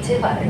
Etxebarri.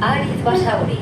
Ariz Basauri.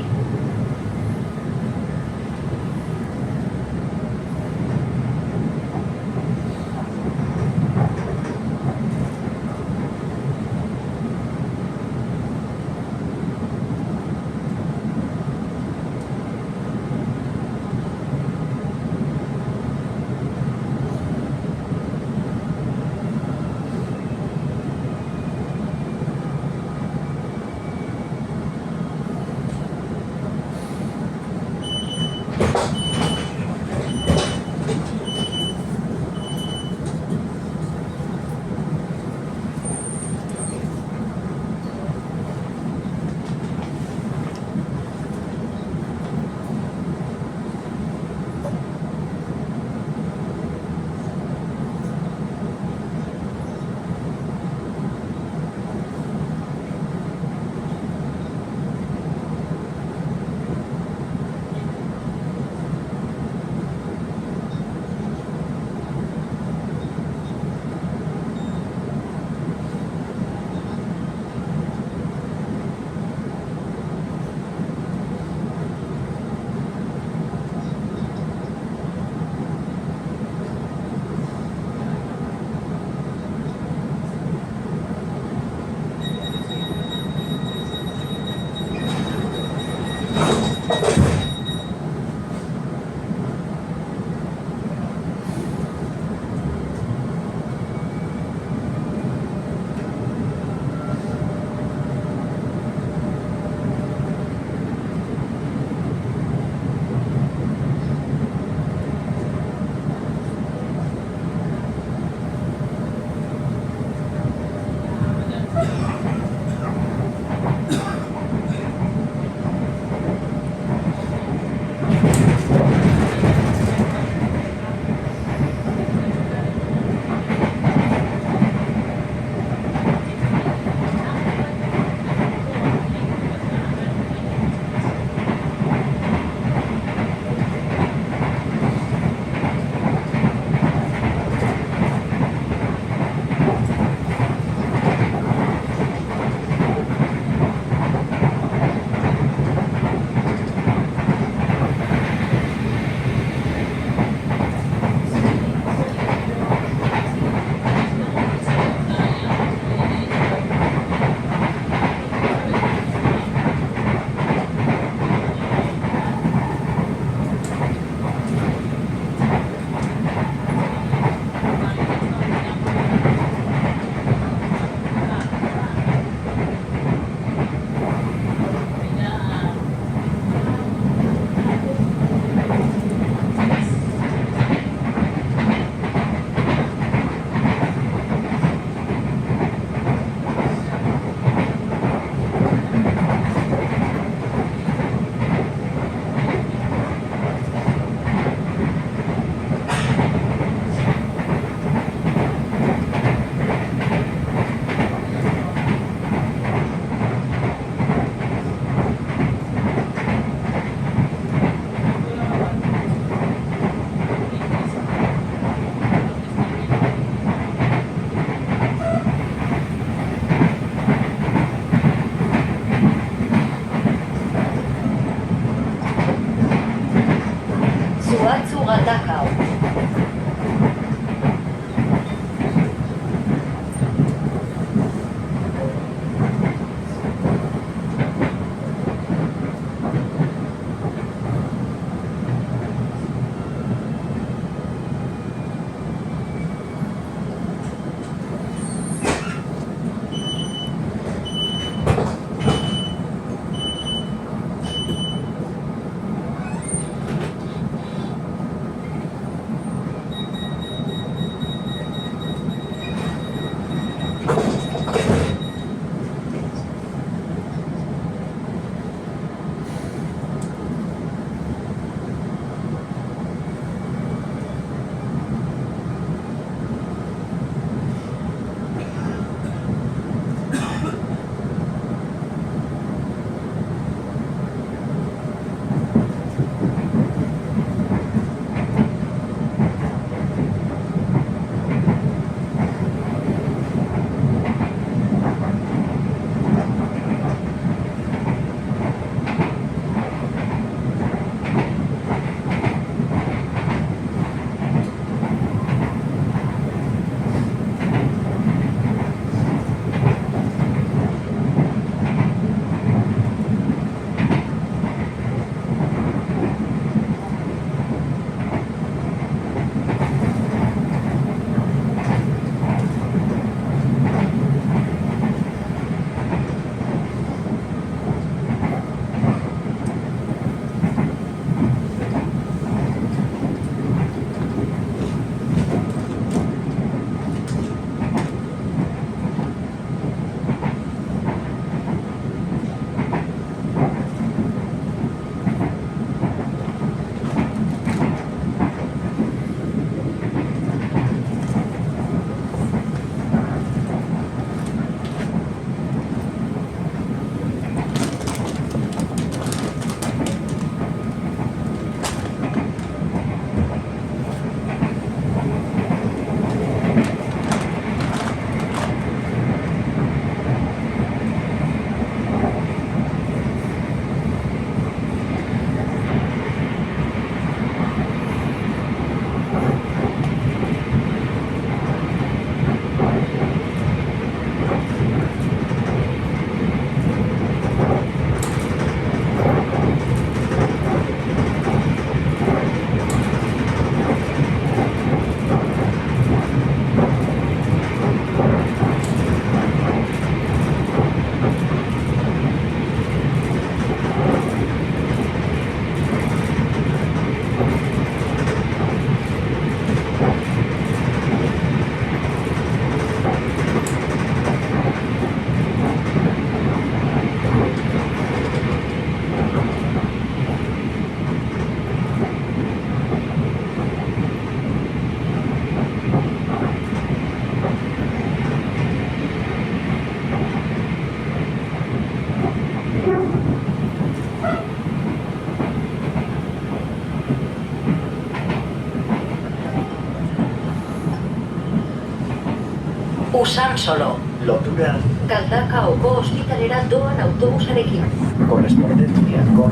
Usansolo. Lotura. Galdakaoko ospitalera doan autobusarekin. Correspondencia con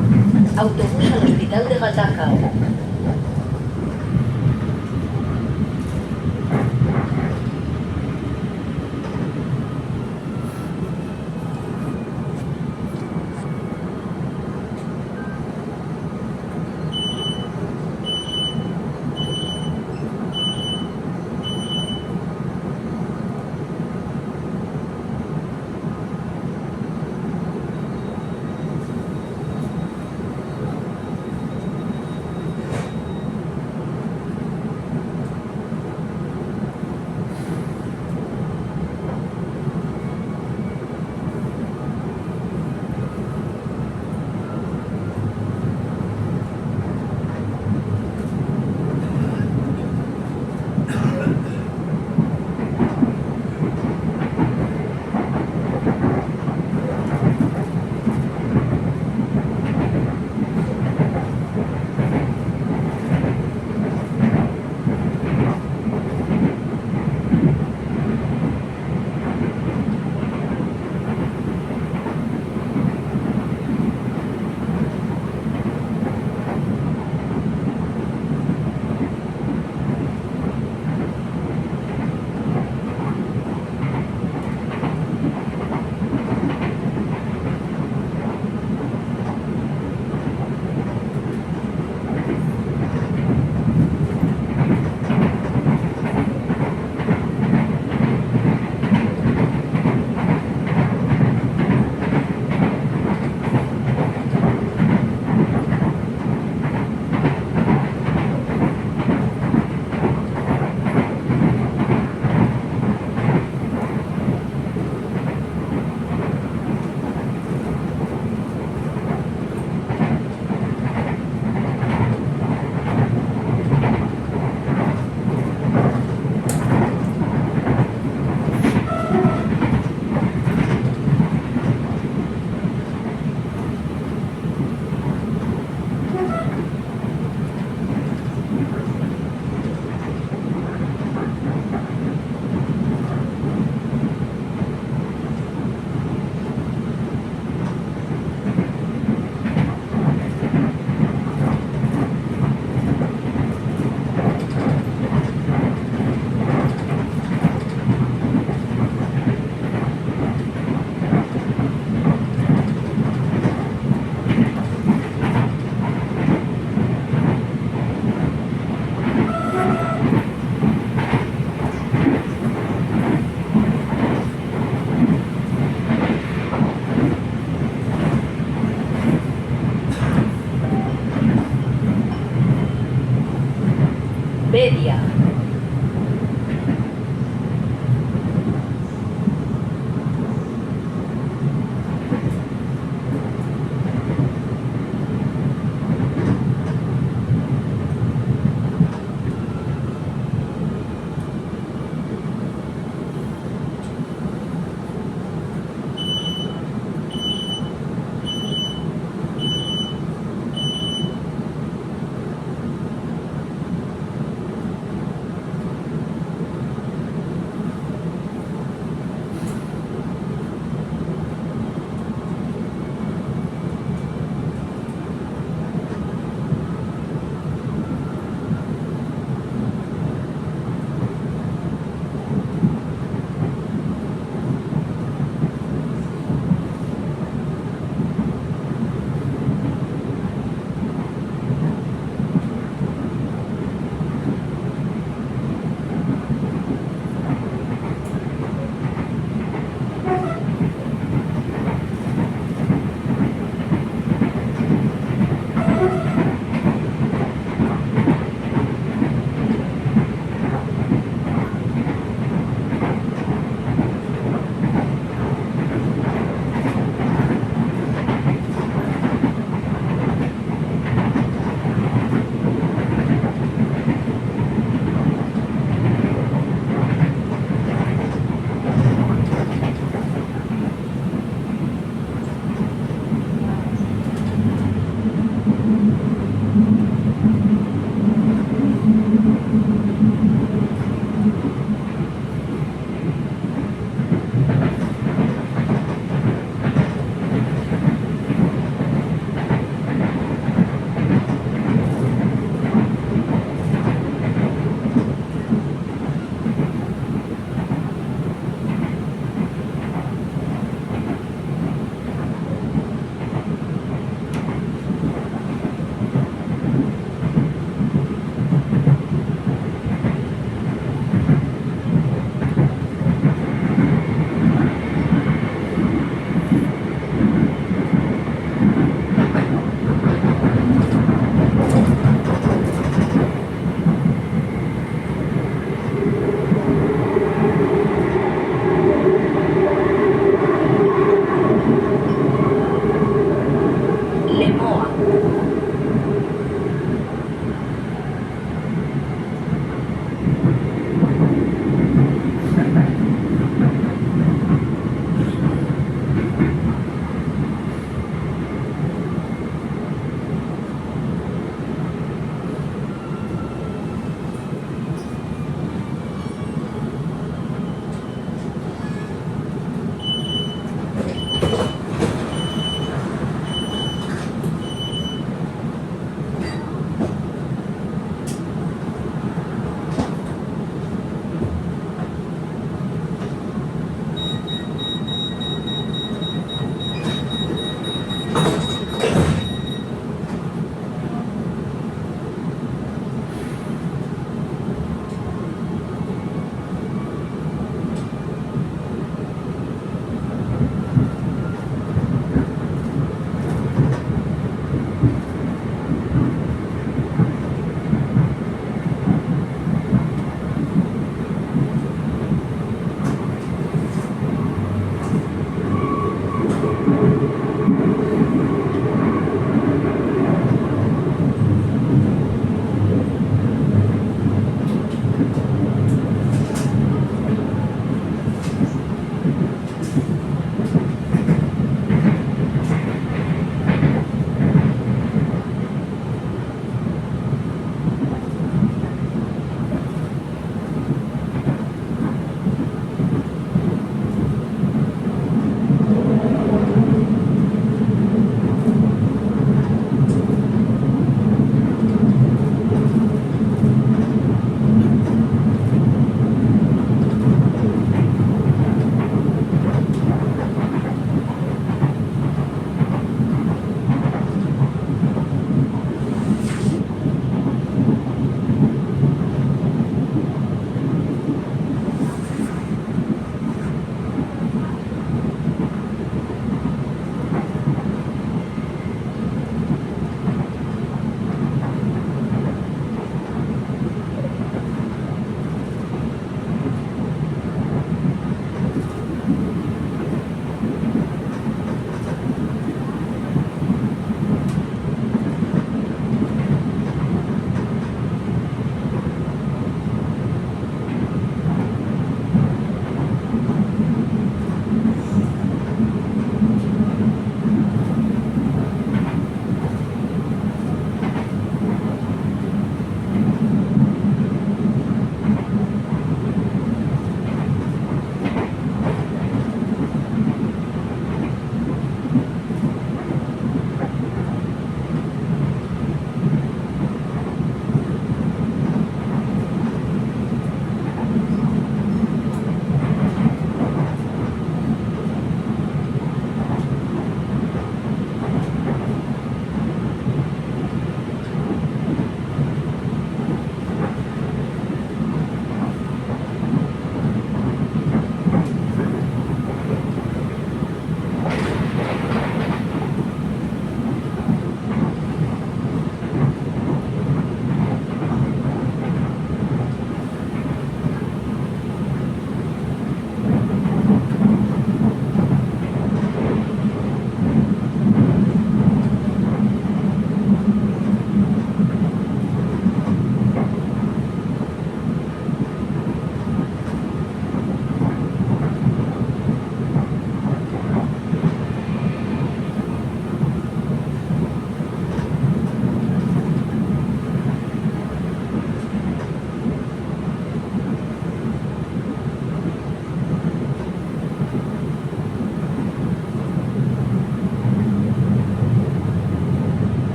Autobús al hospital de Galdakao.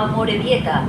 Amorebieta.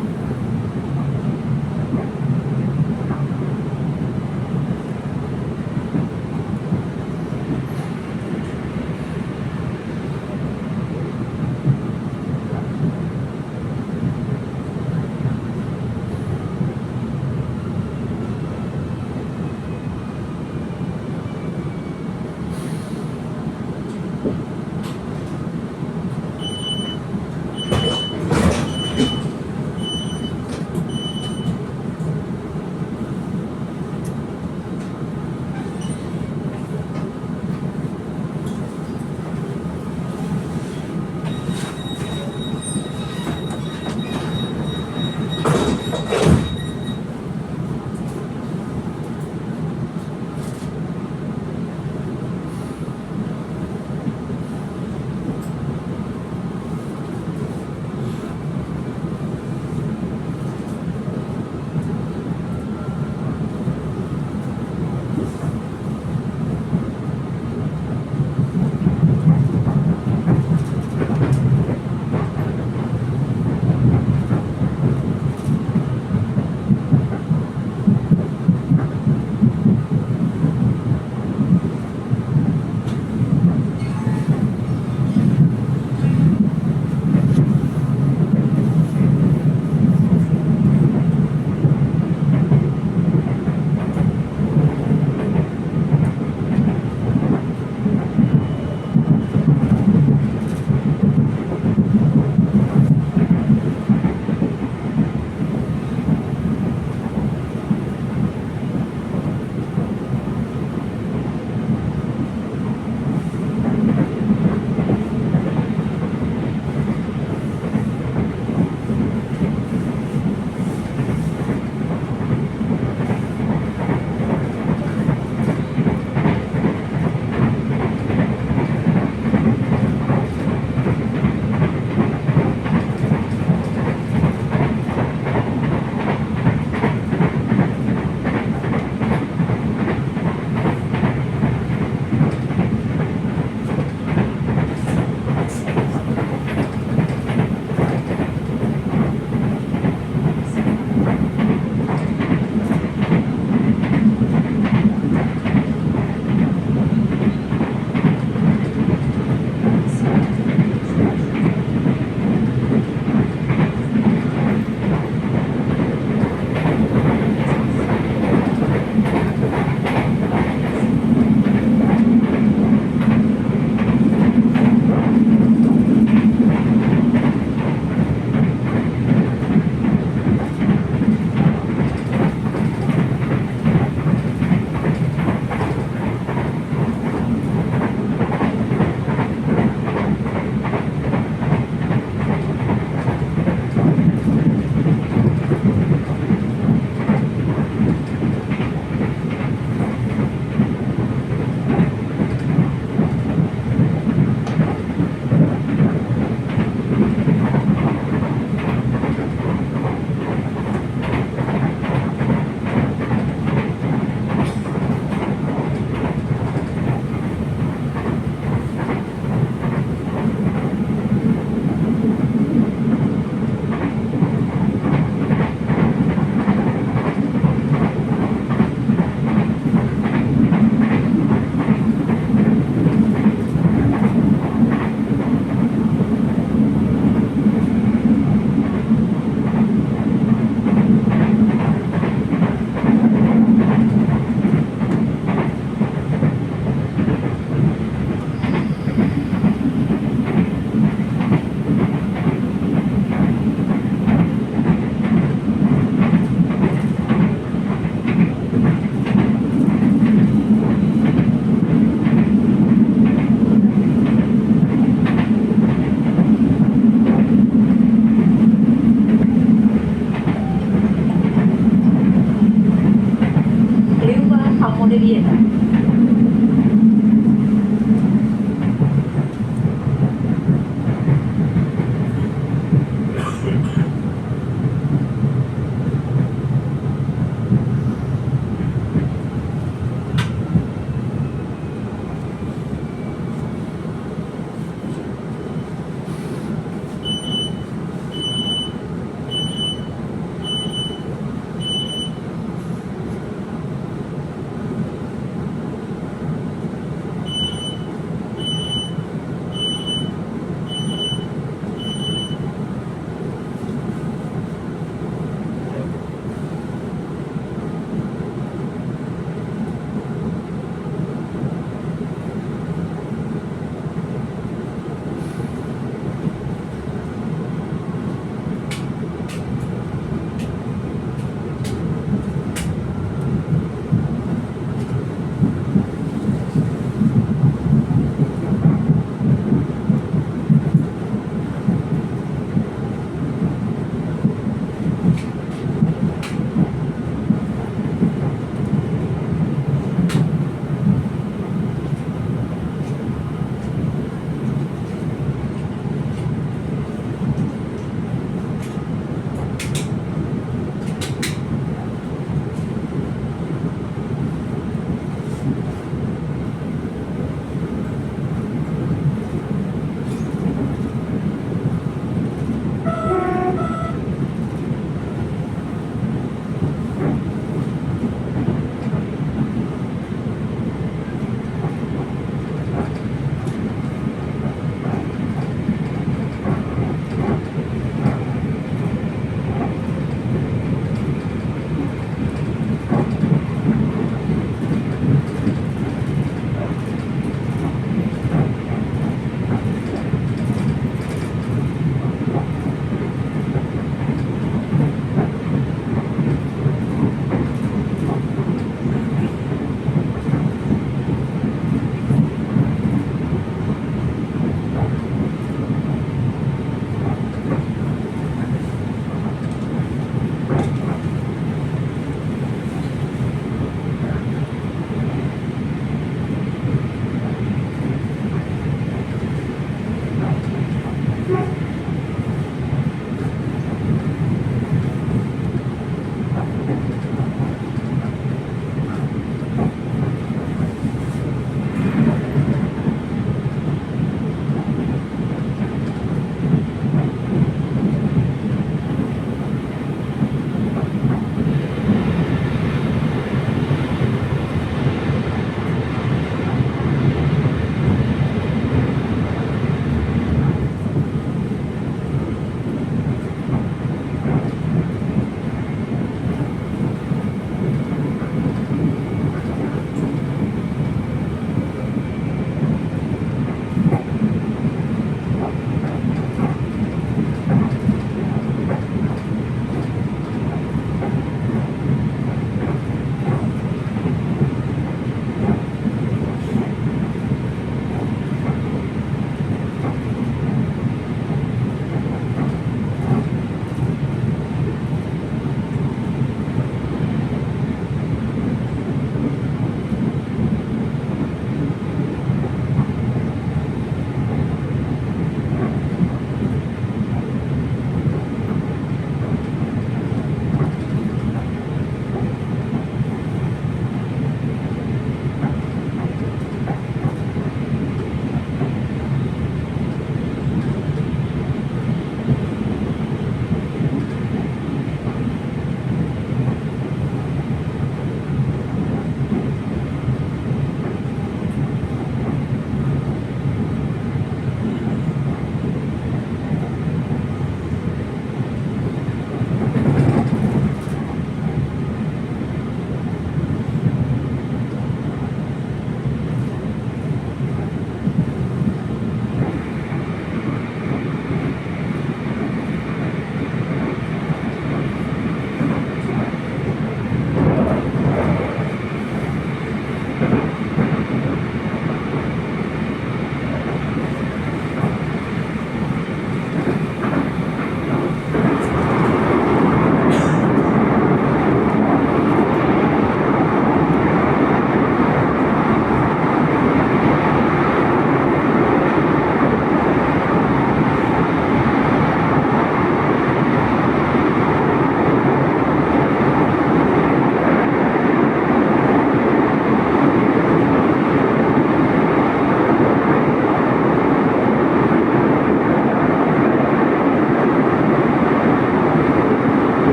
Amorebieta.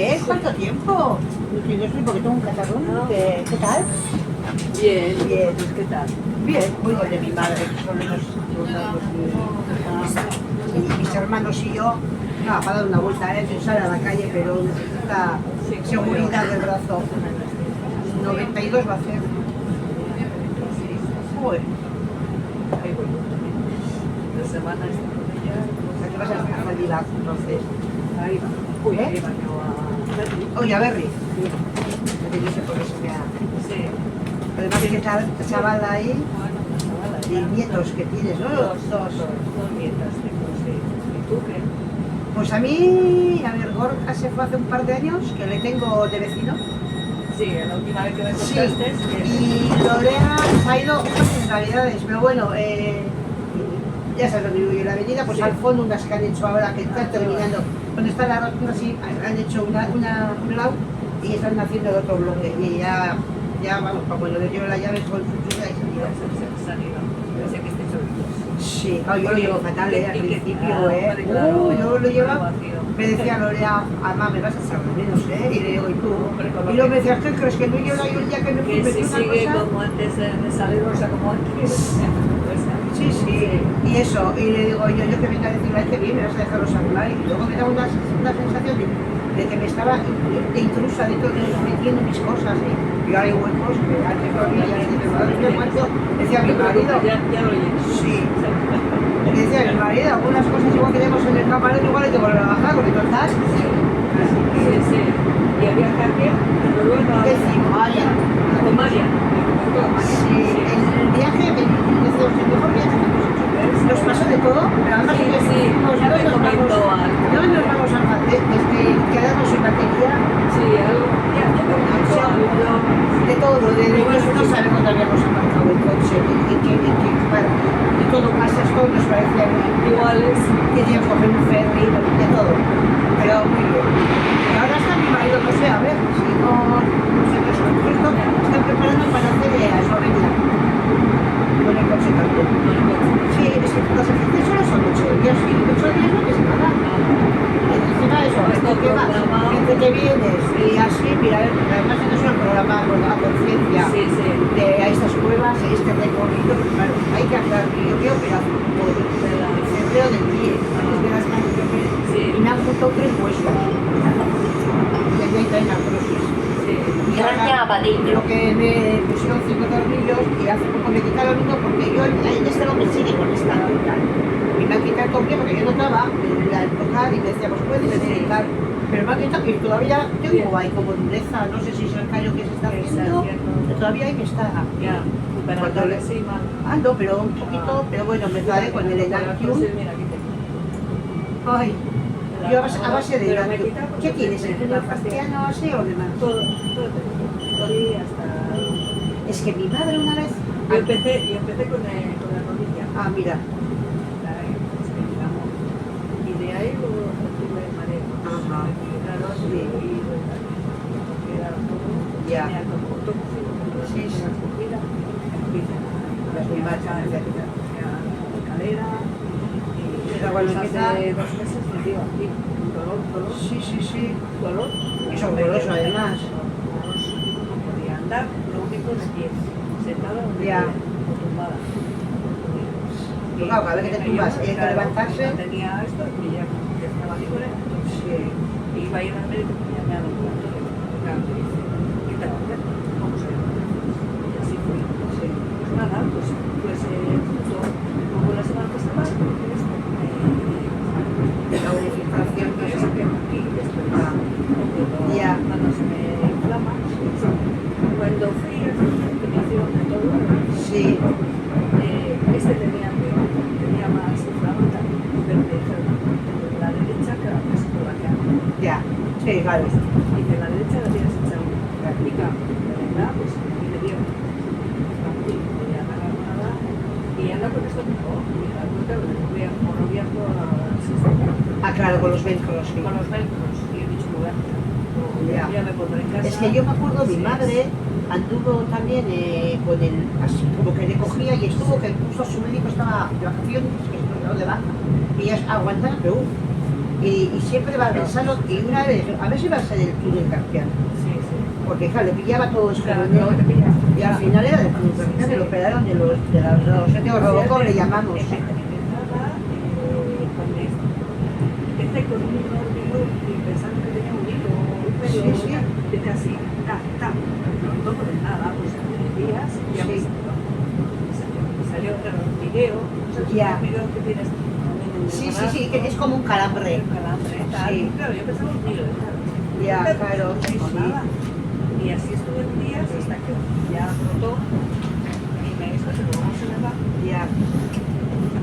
Bien, ¿cuánto tiempo? Yo estoy porque tengo un catarrón. ¿Qué tal? Bien, Bien. pues ¿qué tal? Bien, muy bien de mi madre, que son mis hermanos y yo. No, para dar una vuelta, sale a la calle, pero necesita seguridad del brazo. 92 va a ser. Joder, Ahí voy. La semana está con ella. o sea que vas a hacer salida, entonces. Ahí va. Uy, ahí va yo a... Oye, a Berry. Yo sé por qué se me ha... Sí. Además, ¿qué tal, chaval ahí? Bueno, pues chavala, Y ya. nietos que tienes, ¿no? Dos nietas tengo, sí. ¿Y tú qué? Pues a mí, a ver, Gorka se fue hace un par de años, que le tengo de vecino. Sí, la última vez que me Sí, contaste y Lorea se ha ido en Navidades, pero bueno, ya sabes dónde vivo yo en la avenida, pues Sí. al fondo unas que han hecho ahora, que están terminando, donde está la rotonda, sí, han hecho un lado y están haciendo el otro bloque. Y ya vamos, para cuando les llevo la llave con su chucha y se ya han ido. se han ido. Yo sé que estáis solitos. Sí, claro, yo lo llevo fatal, al principio, hombre, claro, yo lo llevaba, vacío. me decía Lorea, además me vas a echar de menos, y le digo, ¿y tú? Hombre, con lo Y luego que- me decía, ¿qué crees que no llevo yo el día que me fui, Que me si fui una sigue cosa? como antes de salir, o sea, como antes. Sí, sí, y eso, y le digo yo que venga a decirle, ay, que bien, me vas a dejarlos hablar, y luego me da una sensación de que me estaba de intrusa, de todo, metiendo mis cosas, y ahora hay huecos que antes no había, y antes me muerto, decía mi marido, Ya lo oyes. sí, le decía a mi marido, algunas cosas igual que tenemos en el camarote, igual hay que volver a bajar, porque total, Sí, sí. Y había cambio, pero luego no ¿qué decimos? Vaya, con María. sí, el viaje, decíamos, el mejor viaje que hemos hecho. Nos pasó de todo, pero además Sí, que sí, ya me comentó algo. no nos vamos a Madrid, desde quedarnos sin batería, Sí, algo. Ya me comentó algo. de todo, no sabemos dónde habíamos aparcado el coche, de todo casas, todo nos parecía Iguales. que teníamos que coger un ferry, de todo, pero muy bien. Y ahora está mi marido, no sé, a ver, si no sé qué es concreto, están preparando para hacer a Eslovenia, con el coche también. Sí, es que las agencias solo son 8 días, y 8 días no es nada. Y encima de eso, entre que vienes y así, mira, además no es un programa a conciencia Sí, sí. de a estas cuevas, este recorrido, pues claro, hay que hacer, yo veo, pero por el febrero del pie, antes de las manos, Sí. y me han juntado 3 huesos. Y ahí traen artrosis. Sí. Y ahora, lo que me pusieron 5 tornillos y hace poco me quitaron uno porque yo en este no me sigue con esta tal. Y me han quitado el tornillo porque yo notaba al tocar y me decía, pues puedes necesitar. Pero me han quitado y todavía tengo ahí como dureza, no sé si es el callo que se está haciendo, pero todavía hay que estar. Ya. Para Cuando darle le- sí, mal. Ando, pero un poquito, pero bueno, me daré con el Enartium. Mira, aquí tengo. Ay, yo a base de Pero me Enartium. quita porque ¿Qué tienes? ¿El me- túnel fasciano así o demás? Todo tengo. Hoy hasta... Es que mi madre una vez... Yo empecé con la rodilla. Ah, mira. Y de ahí luego tuve mareo. Ajá. Me fijaron Sí. y oído y tal. Porque era todo. Ya. Tenía como todo cocido, pero Sí, sí. la comida, empieza Las a marchas, la etcétera. escalera. Y Pero cuando pues empieza- hace 2 meses me dio aquí. Dolor. Sí, sí, sí. Dolor. Y es horroroso, además. No podía andar, lo único de pie. Sentada o de Ya. pie, o tumbada. Pues claro, cada vez que te tumbas, hay que levantarse. No tenía esto y ya estaba libre. Entonces, Sí. iba a ir al médico y ya me ha dado cuenta de que claro, me dice, ¿qué te va a hacer? Vamos a ir. Y así fue. Sí. Pues nada, pues justo luego la semana pasada, porque esto La unificación, que que es que aquí después Ya. cuando se me inflama. Cuando fui a hacer una depilación de todo, sí. este tenía más inflamada, pero me dijeron, la derecha que es por la que hago. Ya. Sí, vale. Dice, la derecha la tienes hecha una. Y claro, de verdad, pues y me dio. No podía agarrar nada. Y anda con esto mejor. Y la cuenta lo que como no viajo a la sistema. Ah, claro, con los velcros, sí. Con los velcros. Y he dicho, voy a hacer. Ya. Ya me pondré en casa. Es que yo me acuerdo, mi Sí. madre anduvo también con el, así como que le cogía y estuvo que incluso su médico estaba de vacaciones, que estuvo de baja, y ella aguantaba, pero y siempre va pensando, y una vez, a ver si va a ser el club del Carpiano, Sí, sí. porque claro, le pillaba todo eso, Claro, luego te pillas. y al final era del club del Carpiano, que lo operaron de los Robocop, le llamamos. Empezaba con esto. Empecé con un ordenador y pensando que tenía un hilo, un Sí, pelo, sí. empecé así, no por nada, pues a 3 días ya Sí. me salió claro, un video, Ya. un video que tienes Sí, que es como un calambre. un calambre, tal. Sí. Claro, yo pensaba un hilo, claro. Ya, claro, No sí, tengo sí. nada. Y así estuve días hasta que ya brotó y me dijo que luego se me va. Ya.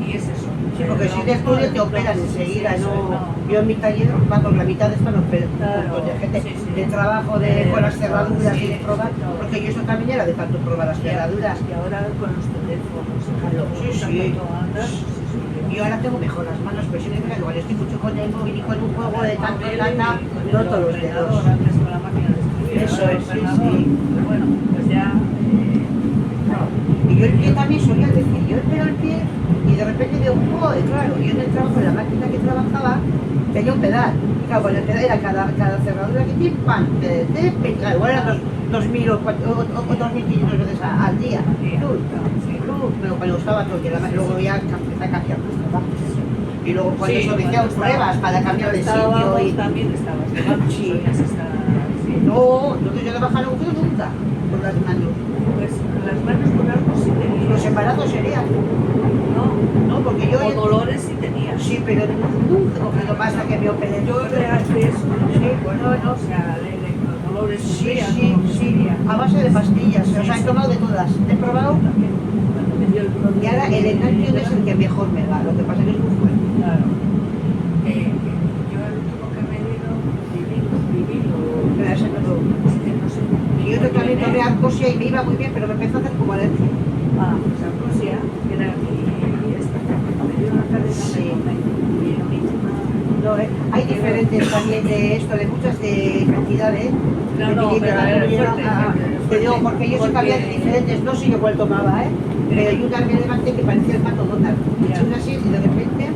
Y es eso. Sí, porque si de estudio te operan enseguida, no. Yo en mi taller, vamos, la mitad de esto no opero, Claro, un montón de gente, sí, sí. de trabajo, con las cerraduras Sí, y de probar, todo. porque yo eso también era de tanto probar las cerraduras. Y ahora con los teléfonos, Claro, sí, sí. tanto andas, Yo ahora tengo mejor las manos, pero sí que igual estoy mucho con el móvil y con un juego de tanto tanta, no todos los dedos. Antes con la máquina de escribir, Eso ahora es, el sí, ordenador. sí. Pero bueno, pues ya. Y yo el pie también solía decir, yo espero el pie y de repente digo, joder, claro, yo en el trabajo, en la máquina que trabajaba, tenía un pedal. Y claro, con el pedal era cada cerradura que tiene, pan, claro, igual eran 2.000 o 2.500 veces al día. Pero me gustaba todo, que luego ya empecé a cambiar los trabajos. Y luego cuando Sí, se me hacían cuando pruebas para cambiar de sitio y... También estabas, Sí. solías estar, sí. No, entonces yo de bajar no fui nunca con las manos. Pues las manos con algo sí tenías. Los embarazos serían, No, ¿no? Porque yo... o dolores sí tenías. Sí, pero nunca he cogido más a que me operen. Yo de eso no Sí, me acuerdo, no. o sea, los dolores Sí, sufría, sí, ¿no? sí, a base de pastillas, o sea, he tomado de todas. He probado También, cuando me dio el y ahora el Enantium es el que mejor me va, lo que pasa es que es muy fuerte. Claro. Yo el último que me dieron, divino, Pero ese no lo- no sé. Y yo también tomé Arcosia y me iba muy bien, pero me empezó a hacer como alergia. Pues Ambrosía, que era esta, me dio una cadena Sí. y no me hizo nada. No, hay diferentes también de esto, de muchas de cantidades. No, pero era fuerte, Te digo, porque yo sé que había diferentes, no sé yo cuál tomaba, pero yo también me levanté que parecía el pato Donald. Ya. Eché una así y de repente,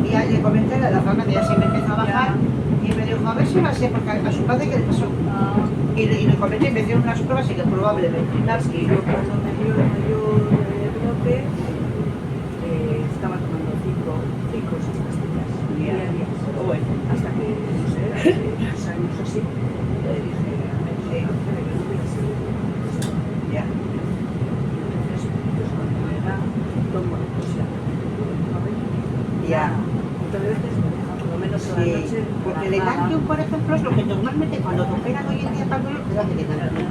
y ya le comenté a la farmacia, ya se me empezó a bajar, y me dijo, a ver si va a ser, porque a su padre que le pasó. Y le comenté, me hicieron unas pruebas y que probablemente. Y yo cuando me dio el mayor brote, estaba tomando 5 o 6 pastillas diarias. Bueno, Hasta que, no sé, hace 2 años así, le dije a mi médico que no voy a seguir. ya. Entonces, pues cuando me da, tomo Arcosia. Ya. Muchas veces me deja por lo menos a la Sí, noche. porque el Enantium, por ejemplo, es lo que normalmente cuando te operan hoy en día para el dolor, te dan el Enantium.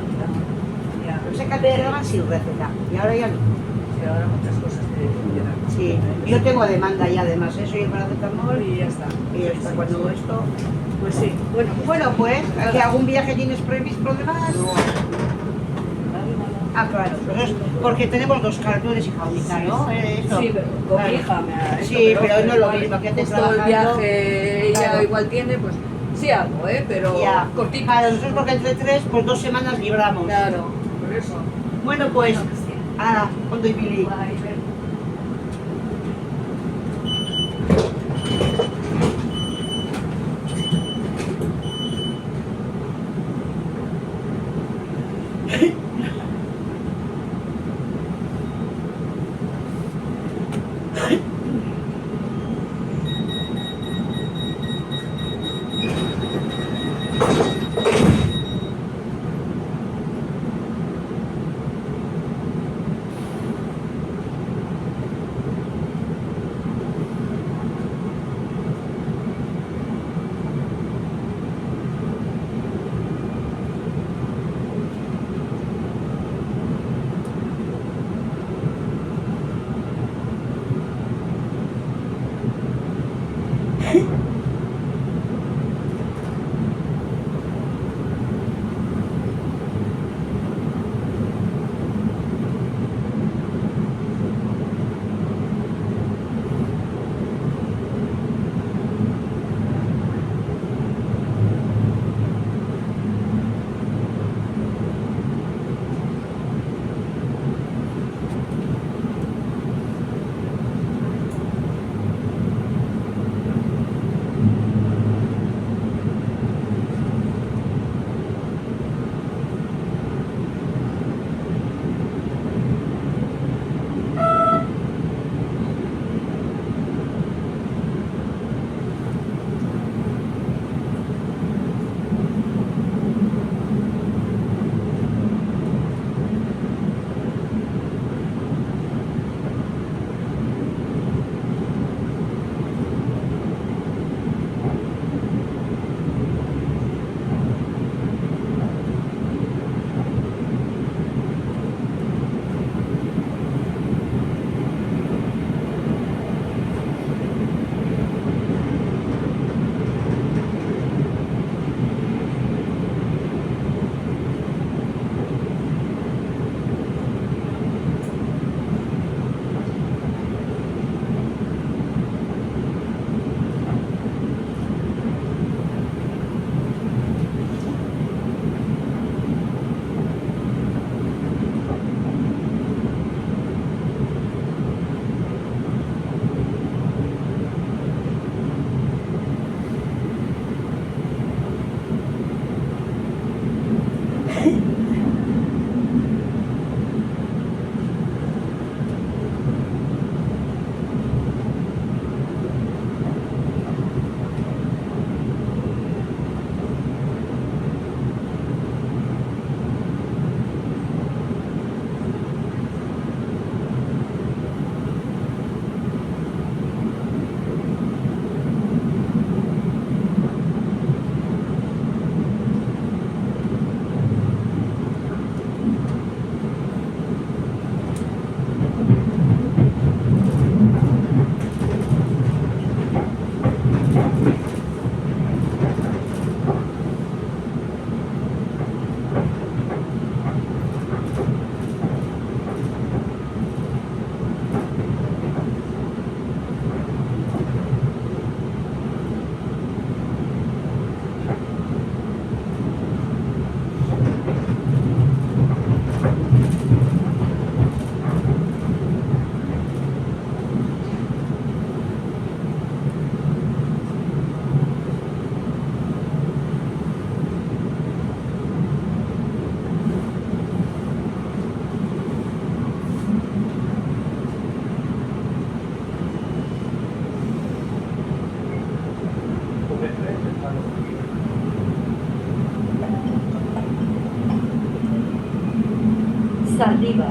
Ya, Pero sé que antes te daban sin receta, y ahora ya no. sí, ahora muchas cosas te funcionan. Sí, yo tengo demanda ya además, eso y el paracetamol, Y ya está. y ya está. Cuando esto... Pues sí, bueno, Bueno, pues, ¿que algún viaje tienes previsto además? Ah, claro, pues es porque tenemos 2 cartones y jaulita, ¿no? Esto. sí, pero con mi Claro. hija me ha hecho, Sí, pero no es lo igual, mismo que antes justo el trabajando. viaje ella Claro. igual tiene, pues sí hago, pero Ya. cortito. Claro, nosotros porque entre 3, pues 2 semanas libramos. Claro, por eso. Bueno, pues, Bueno, Cristina. cuando y Billy. Bye. Saldiva.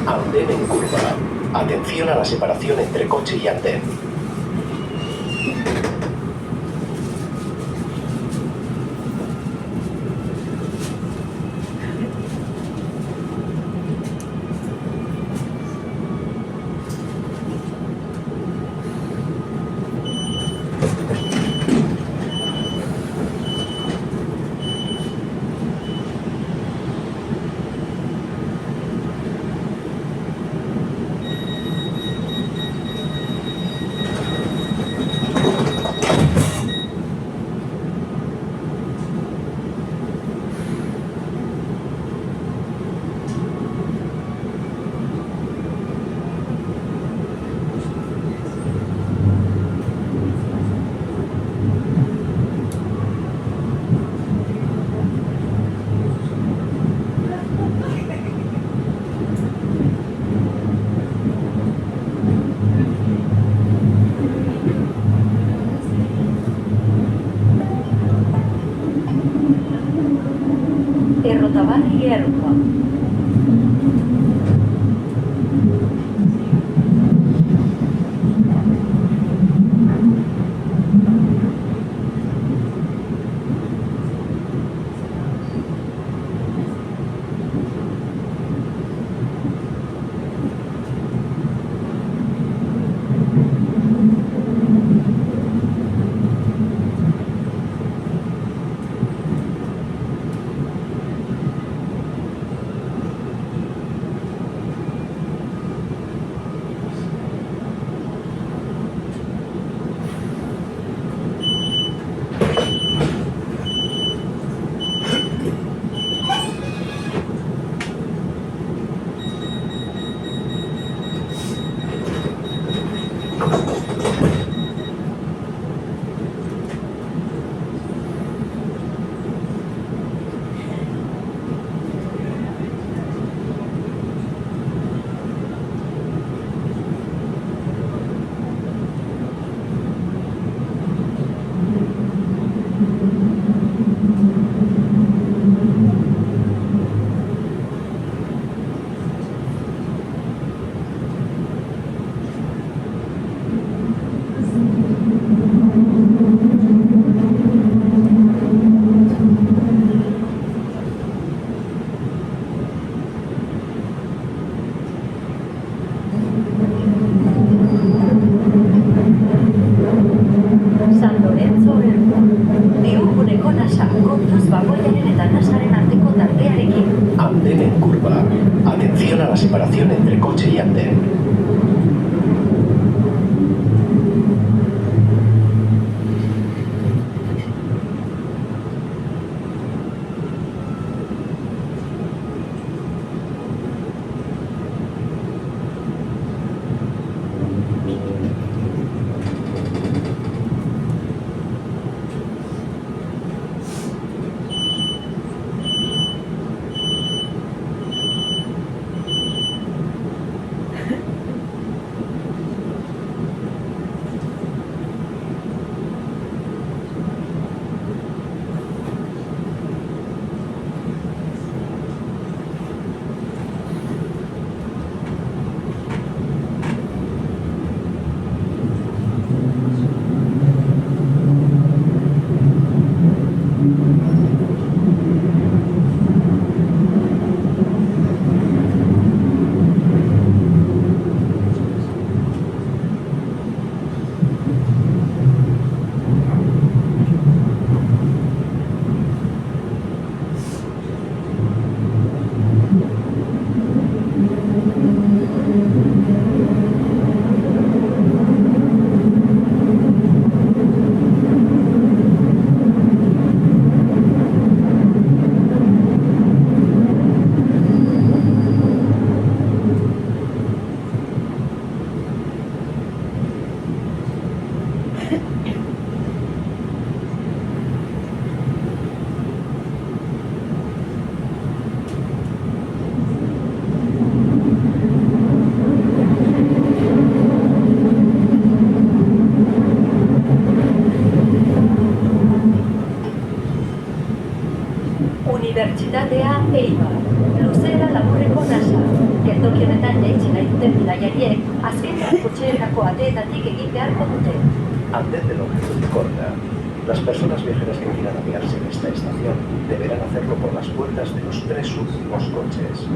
Andén en curva. Atención a la separación entre coche y andén. Errotabari Errua. Atención a la separación entre coche y andén. Unibertsitatea Eibar, luzera laburreko nasa, geltoki honetan jaitsi nahi duten bidaiariek azken kotxeetako ateetatik egin beharko dute. Andén de longitud corta. Las personas viajeras que quieran apearse en esta estación deberán hacerlo por las puertas de los 3 últimos coches.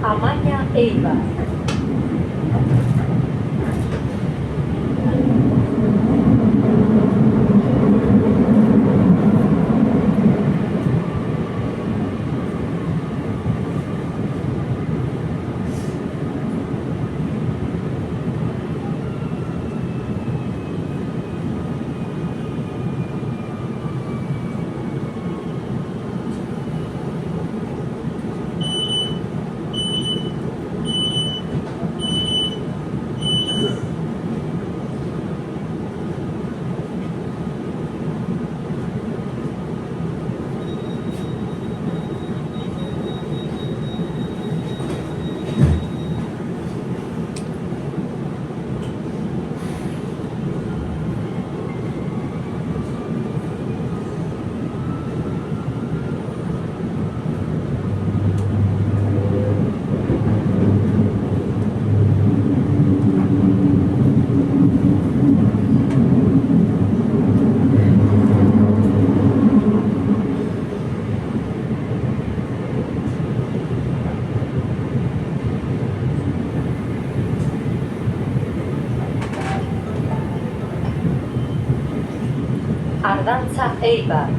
Amaña Eibar. Ardanza Eibar.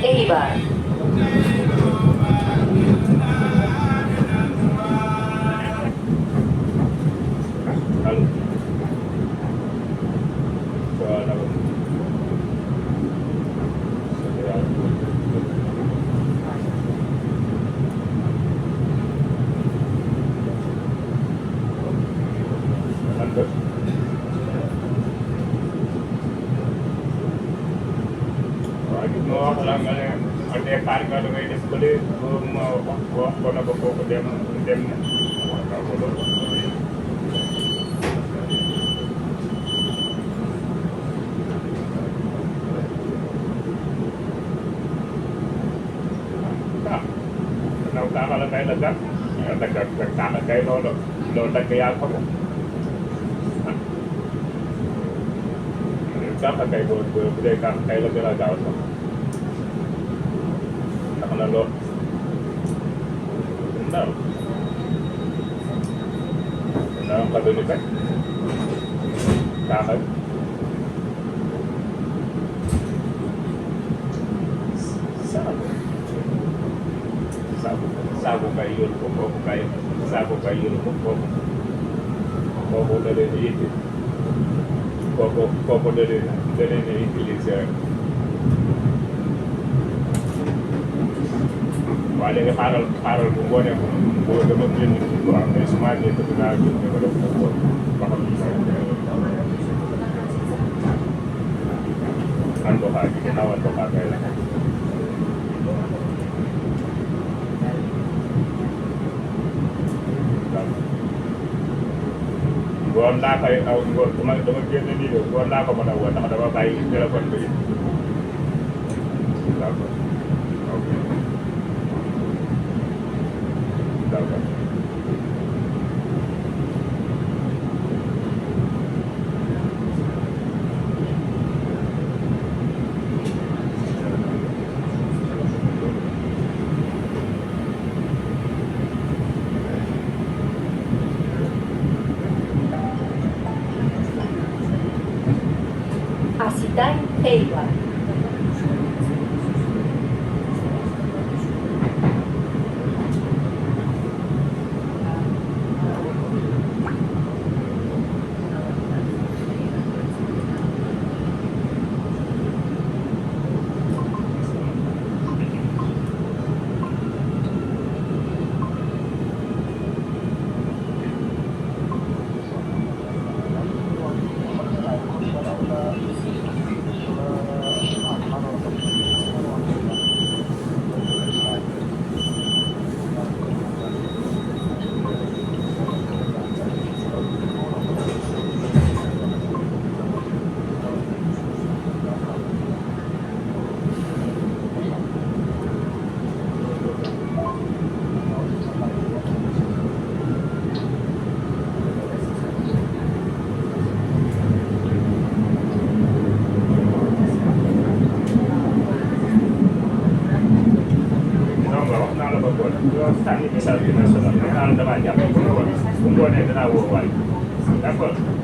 Eibar. Ada karga dengan ini boleh kono boko dem nấu cá là cái là gắt cá là cái nó là cái áo không cá là cái vừa đây cá cái là cái là gạo karena lo benar kalau ini kan tahan sabu kayu koko dari itu koko dari Indonesia. Wala nga paral bu ngone ko dama jënd ko am ne suma ne ko dina jënd ko def ko ba xam ni an ko haji na wan ko ka kay la gon la kay aw gon dama jënd ni do gon la ko mëna won ndax dama bayyi téléphone bi d'accord Asitain Eibar. algo guay. ¿De acuerdo?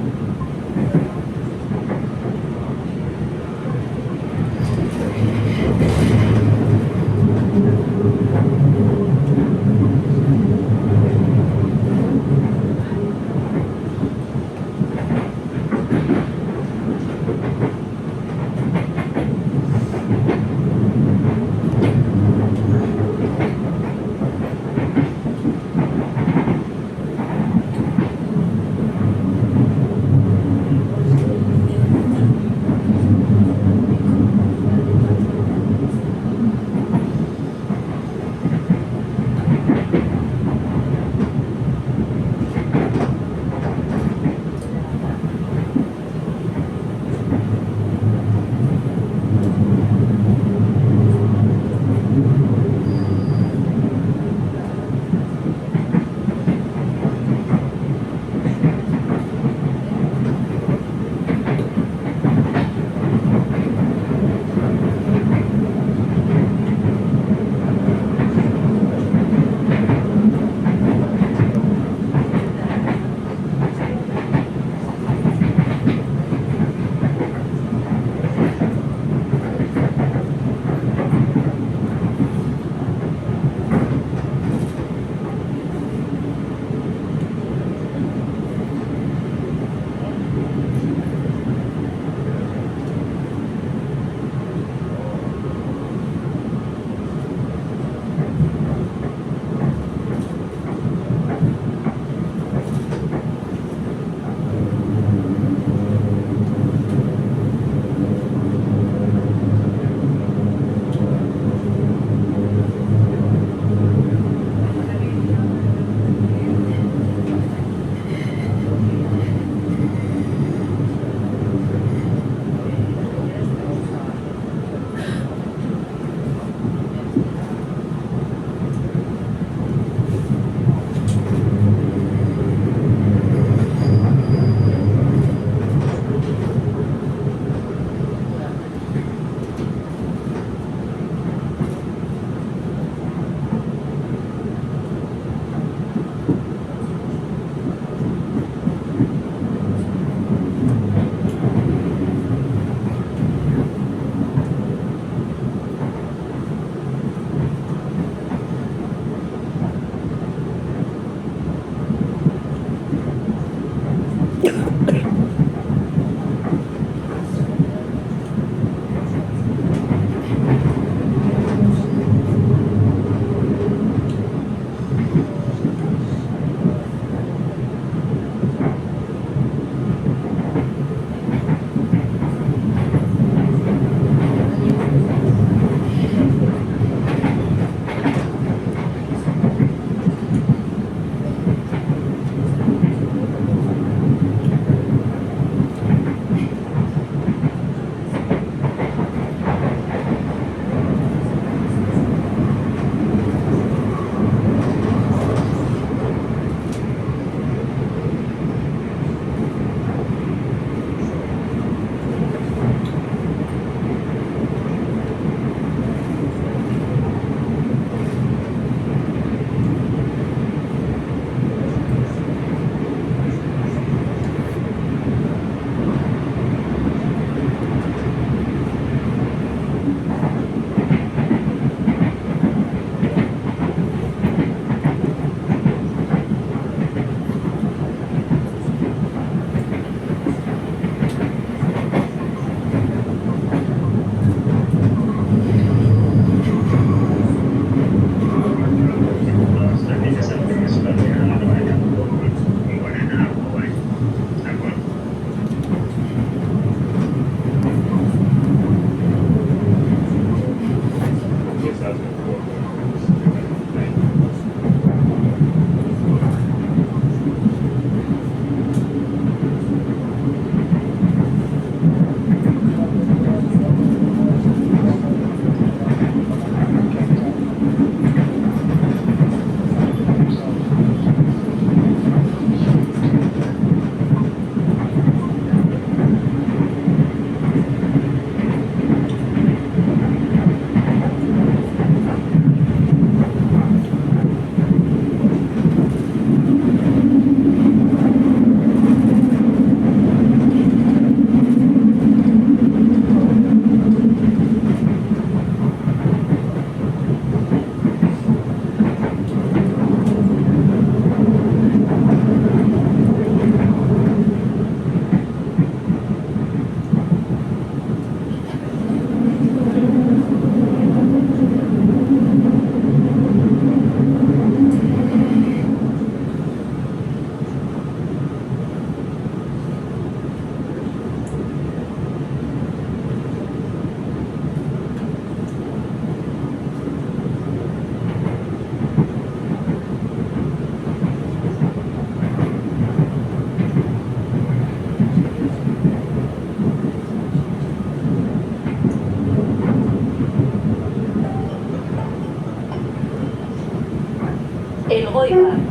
Elgoibar.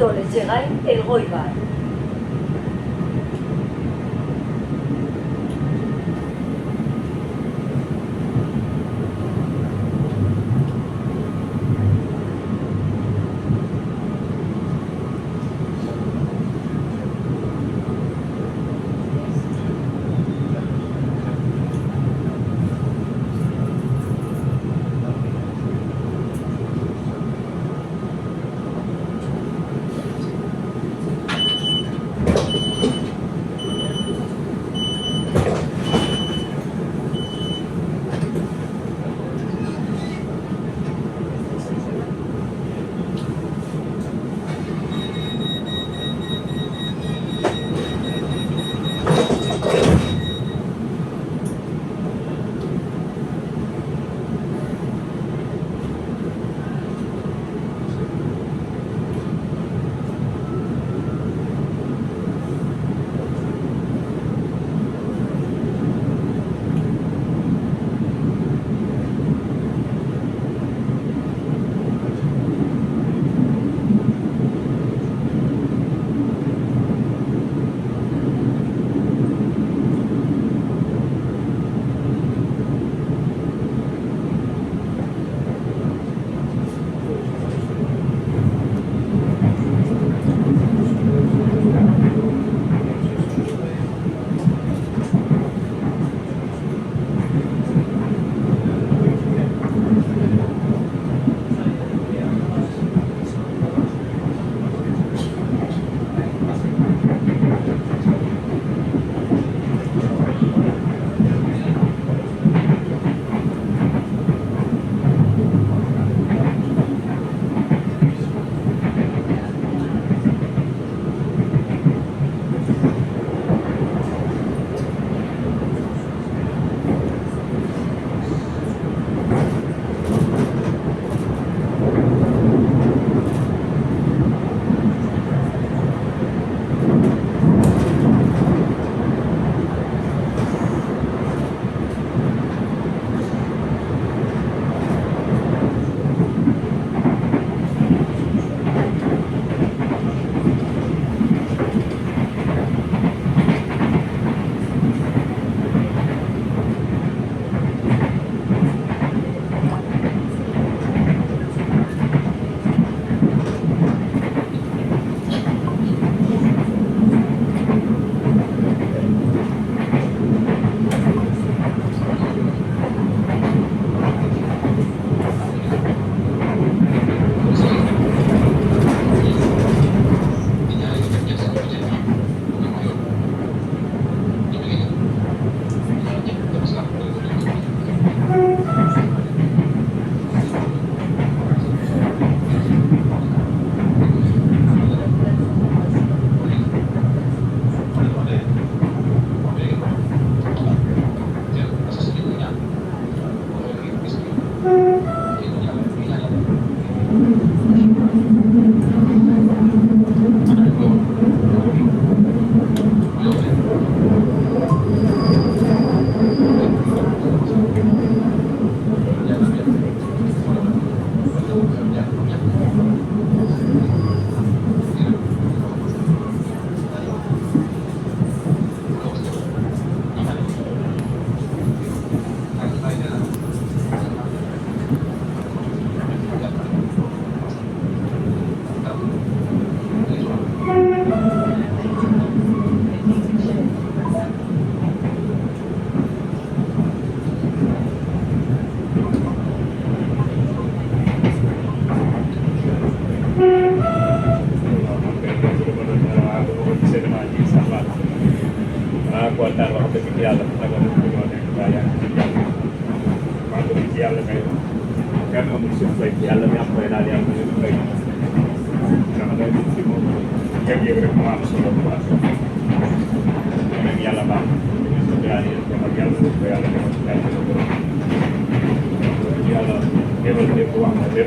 Dolezegain Elgoibar. Sedemaan Isalla. Aku antar waktu kecil, aku numpuk dengan kaya. Waktu kecil kayak kan manusia baik di alam yang beredar yang baik. Karena dari itu kerja berkembang sudah kuat. Yang ialah bang, sudah ada yang supaya ada yang sudah ada. Ialah dia buang mobil.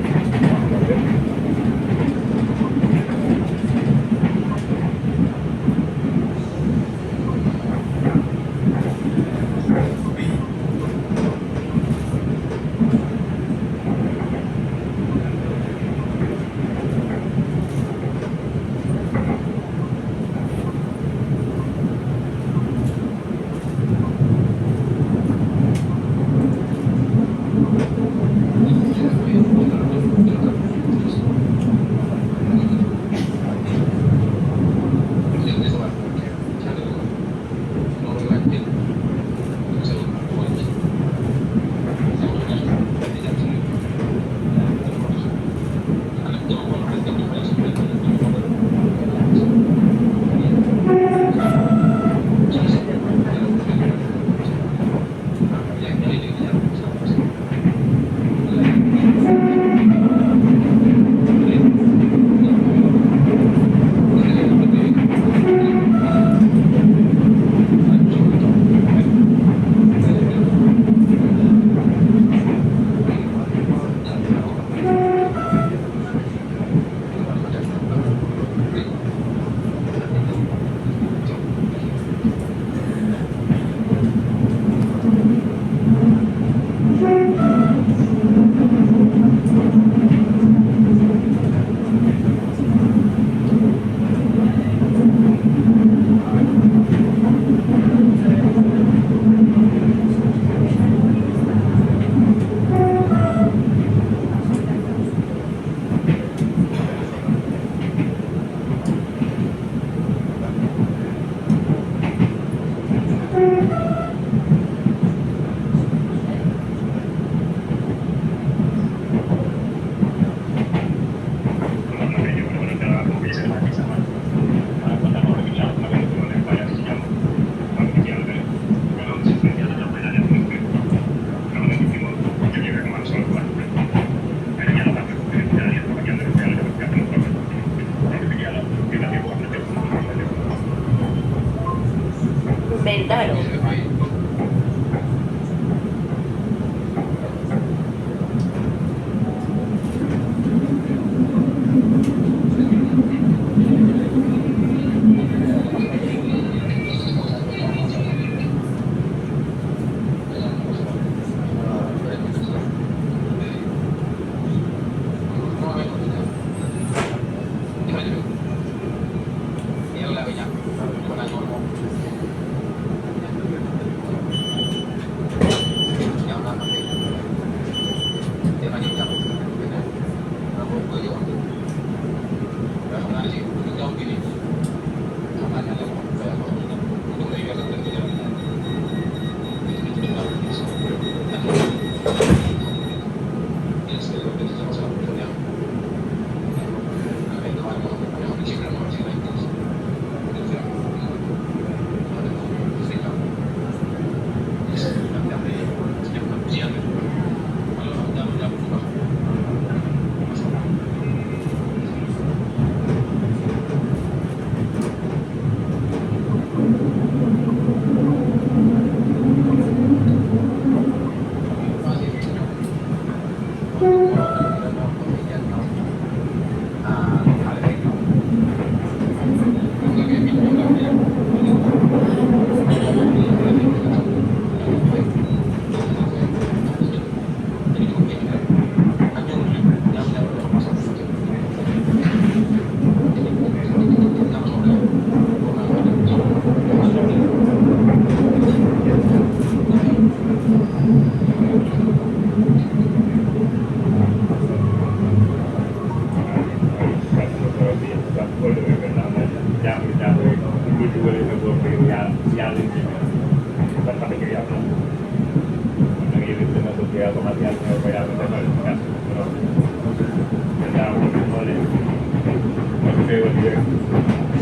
Vendaro.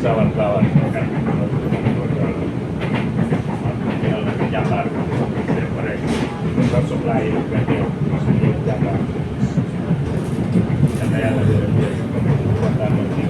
Pesawat-pesawat kan Power supply pwede jaga kaya lagi kekuatan mobil.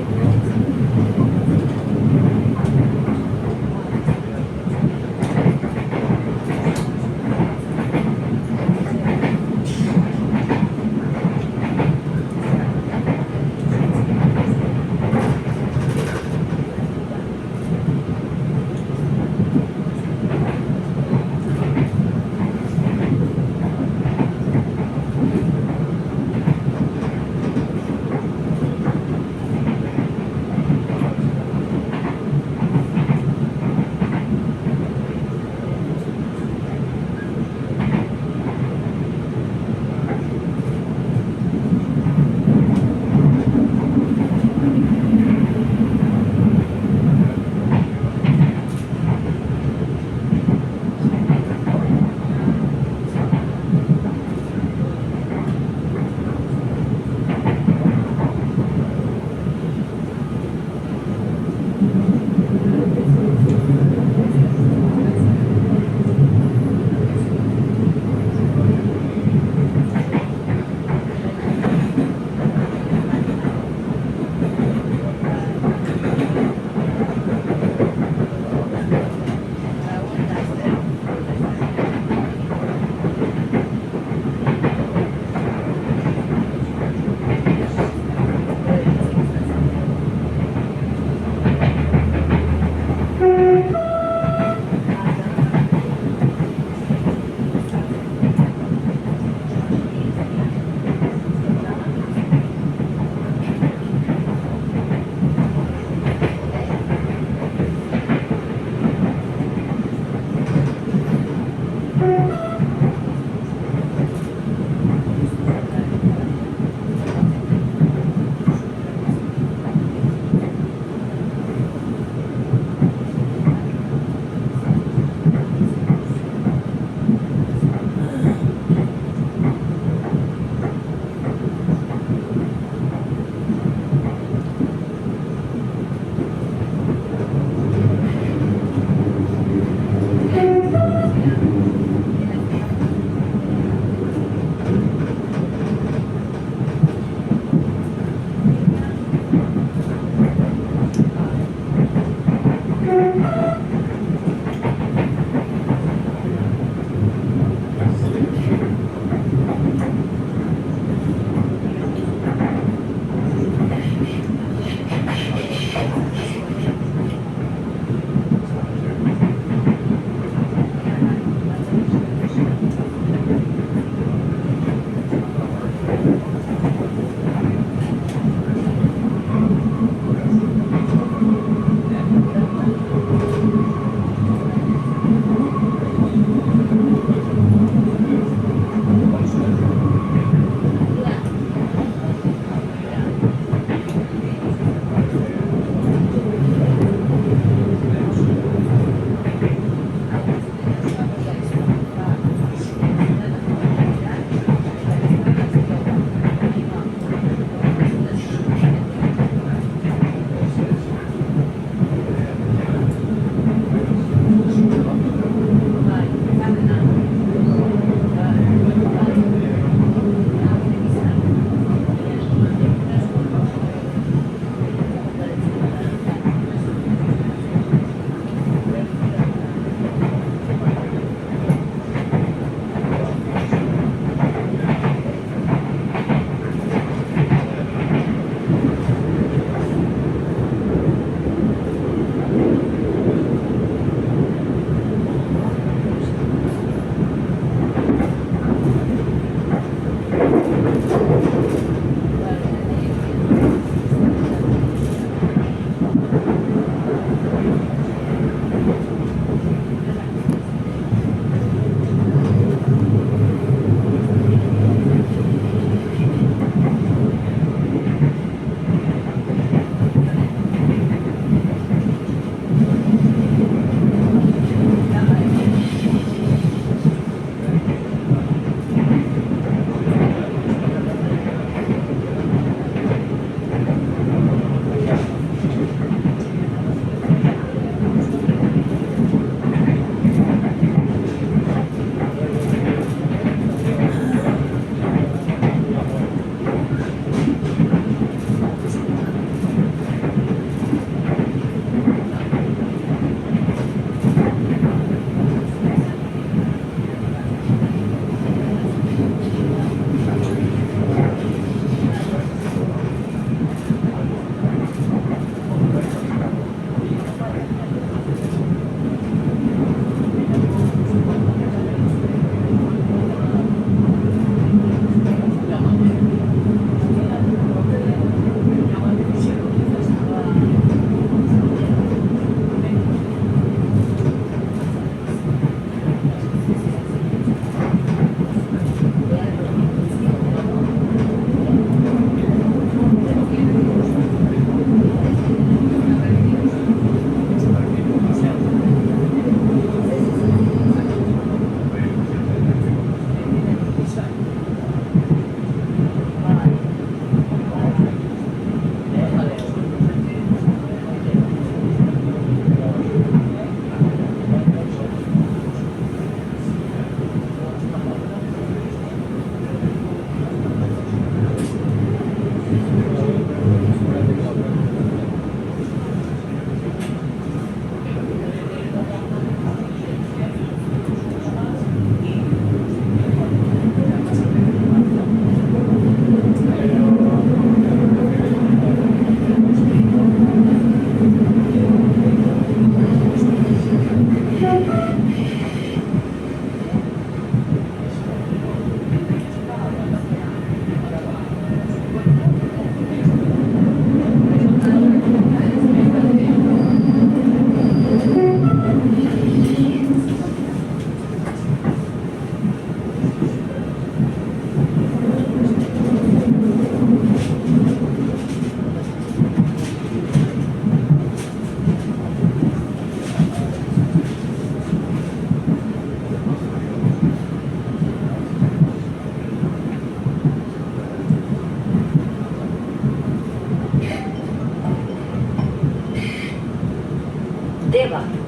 Deva.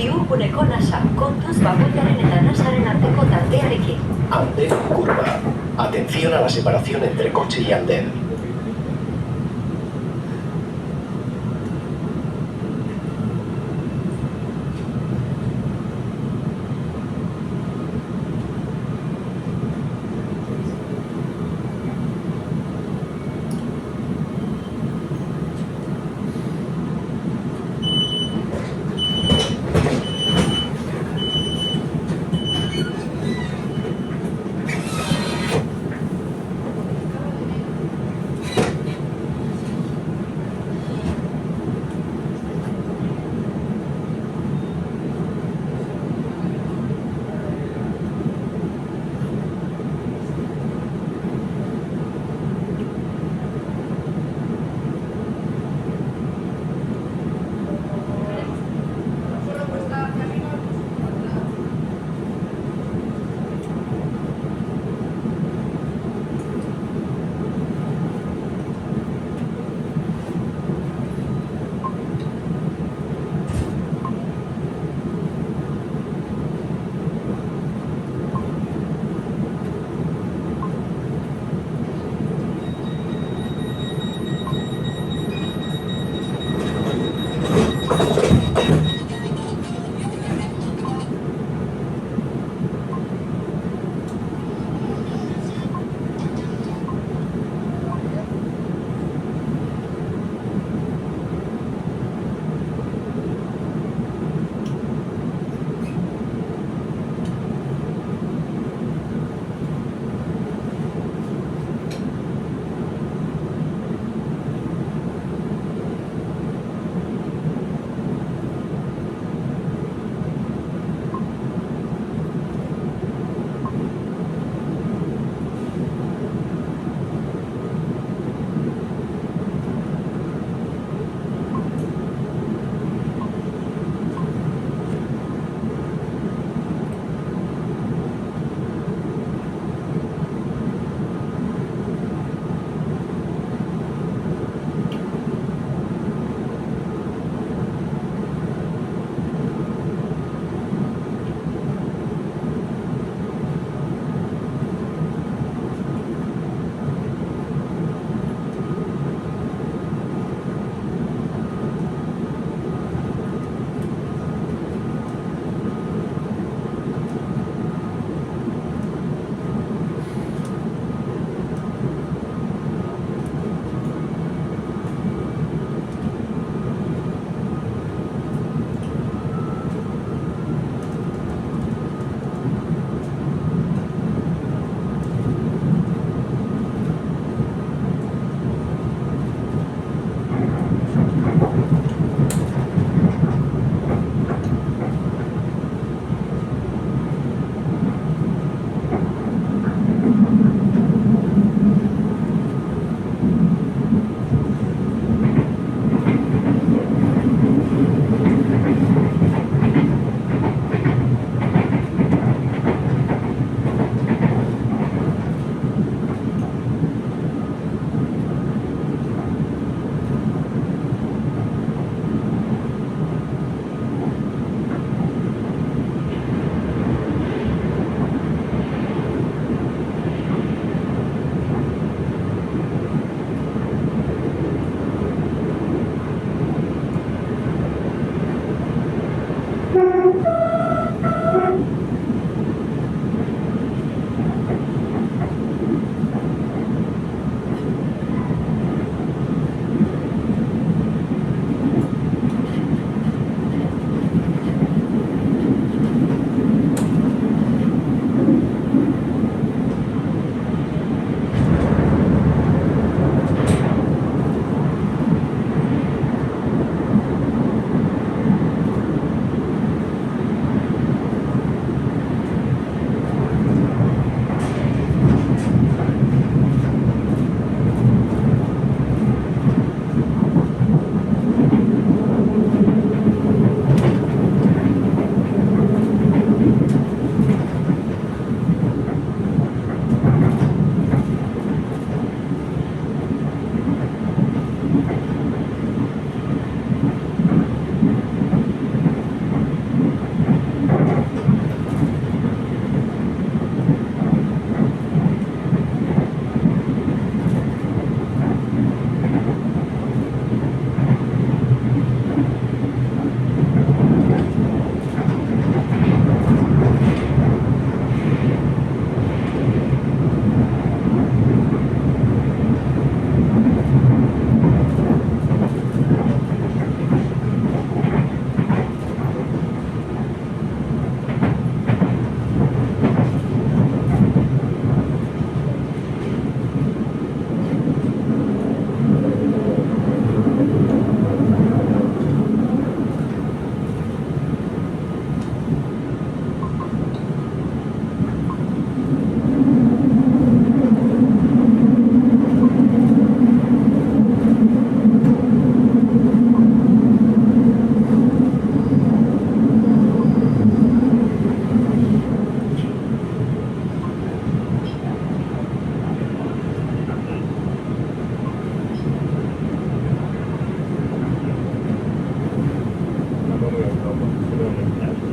Bihurguneko nasa, kontuz bakoitzaren eta nasaren arteko tartearekin. Andén curva. Atención a la separación entre coche y andén.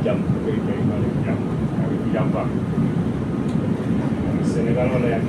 jam balik jam gampang. Senegal mana yang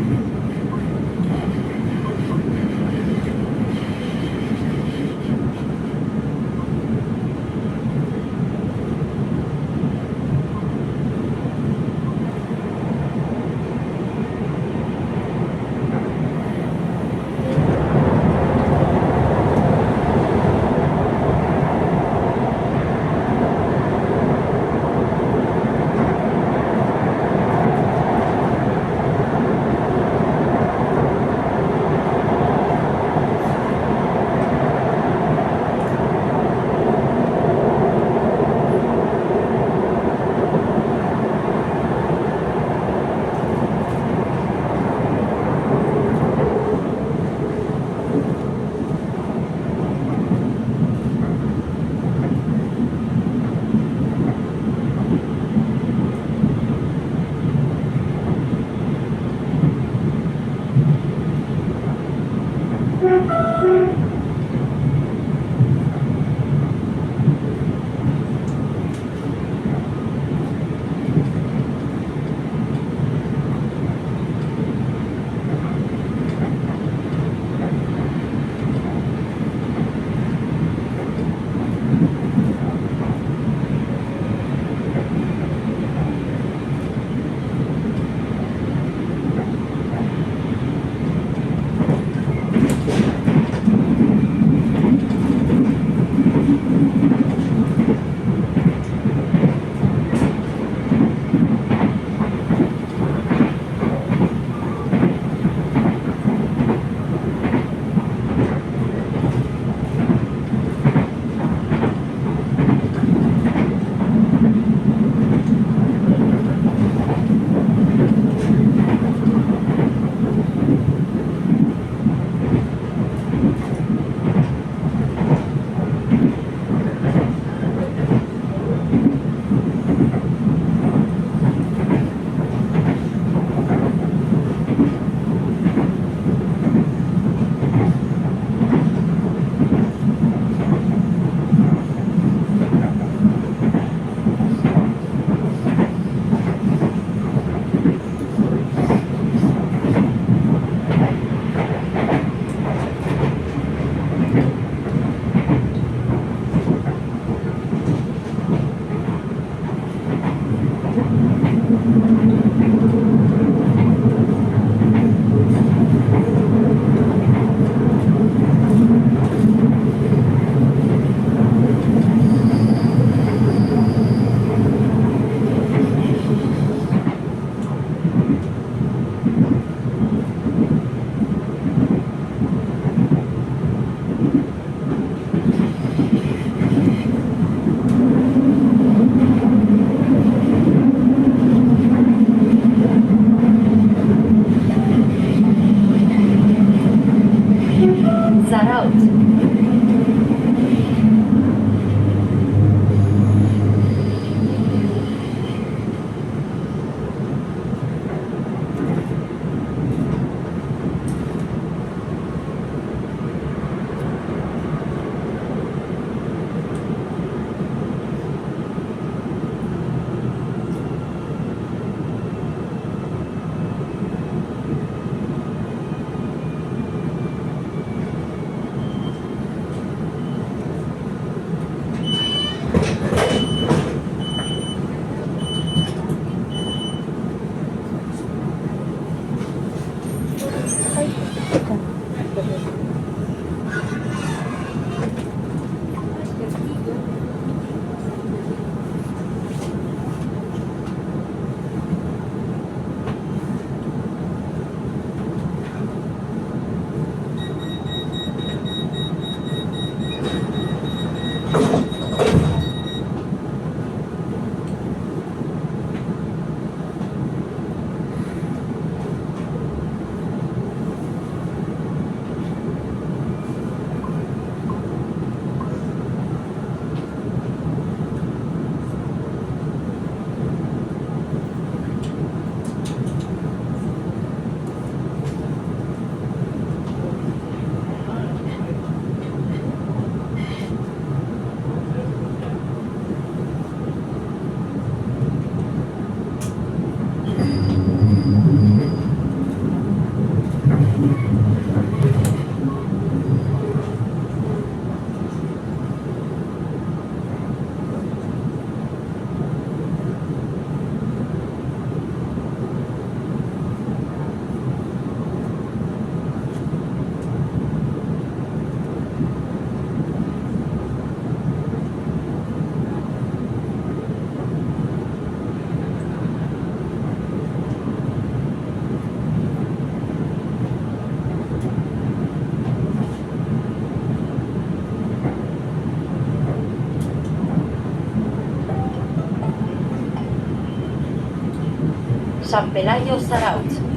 San Pelayo Zarautz.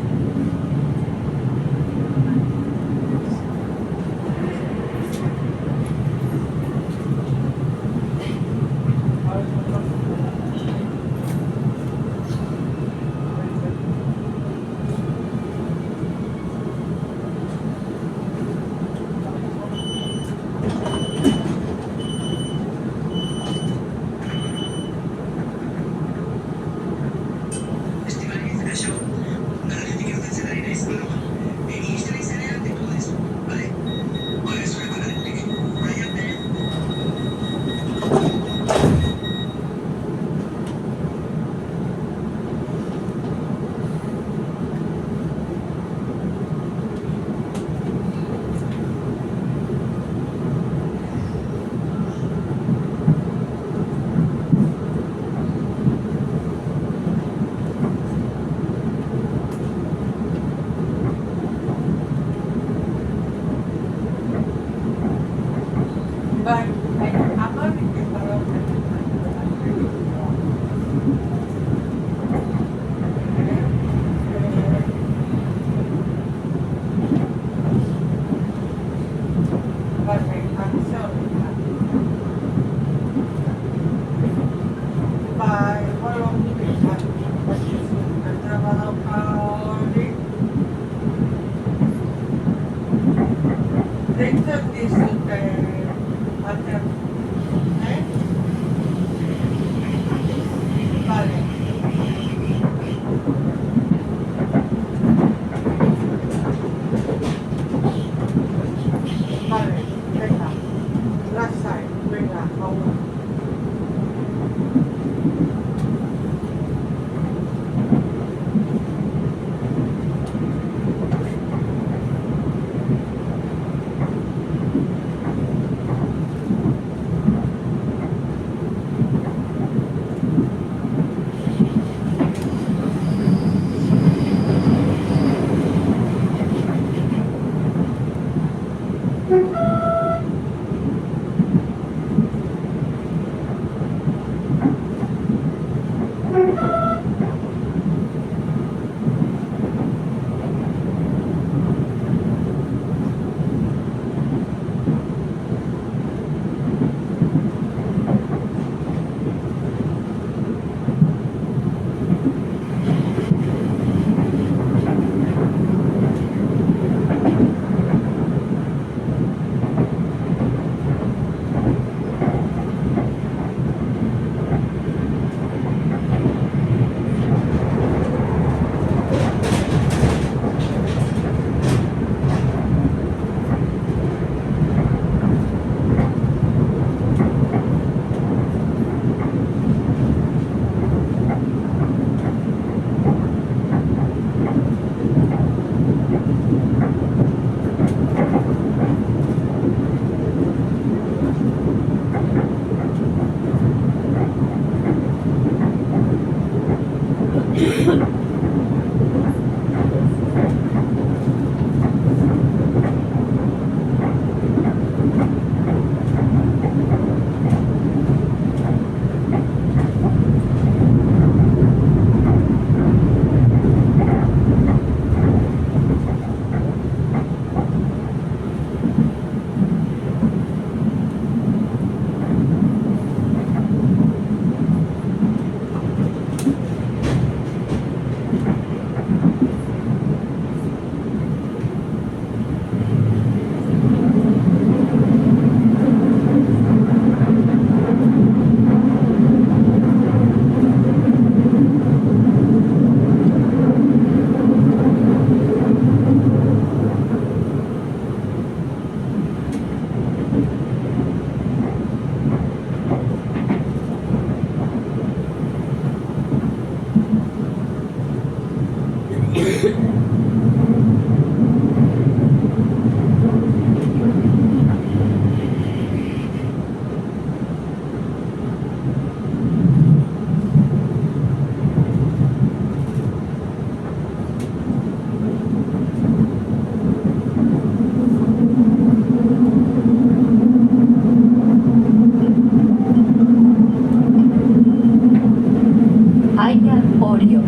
Aya Orio.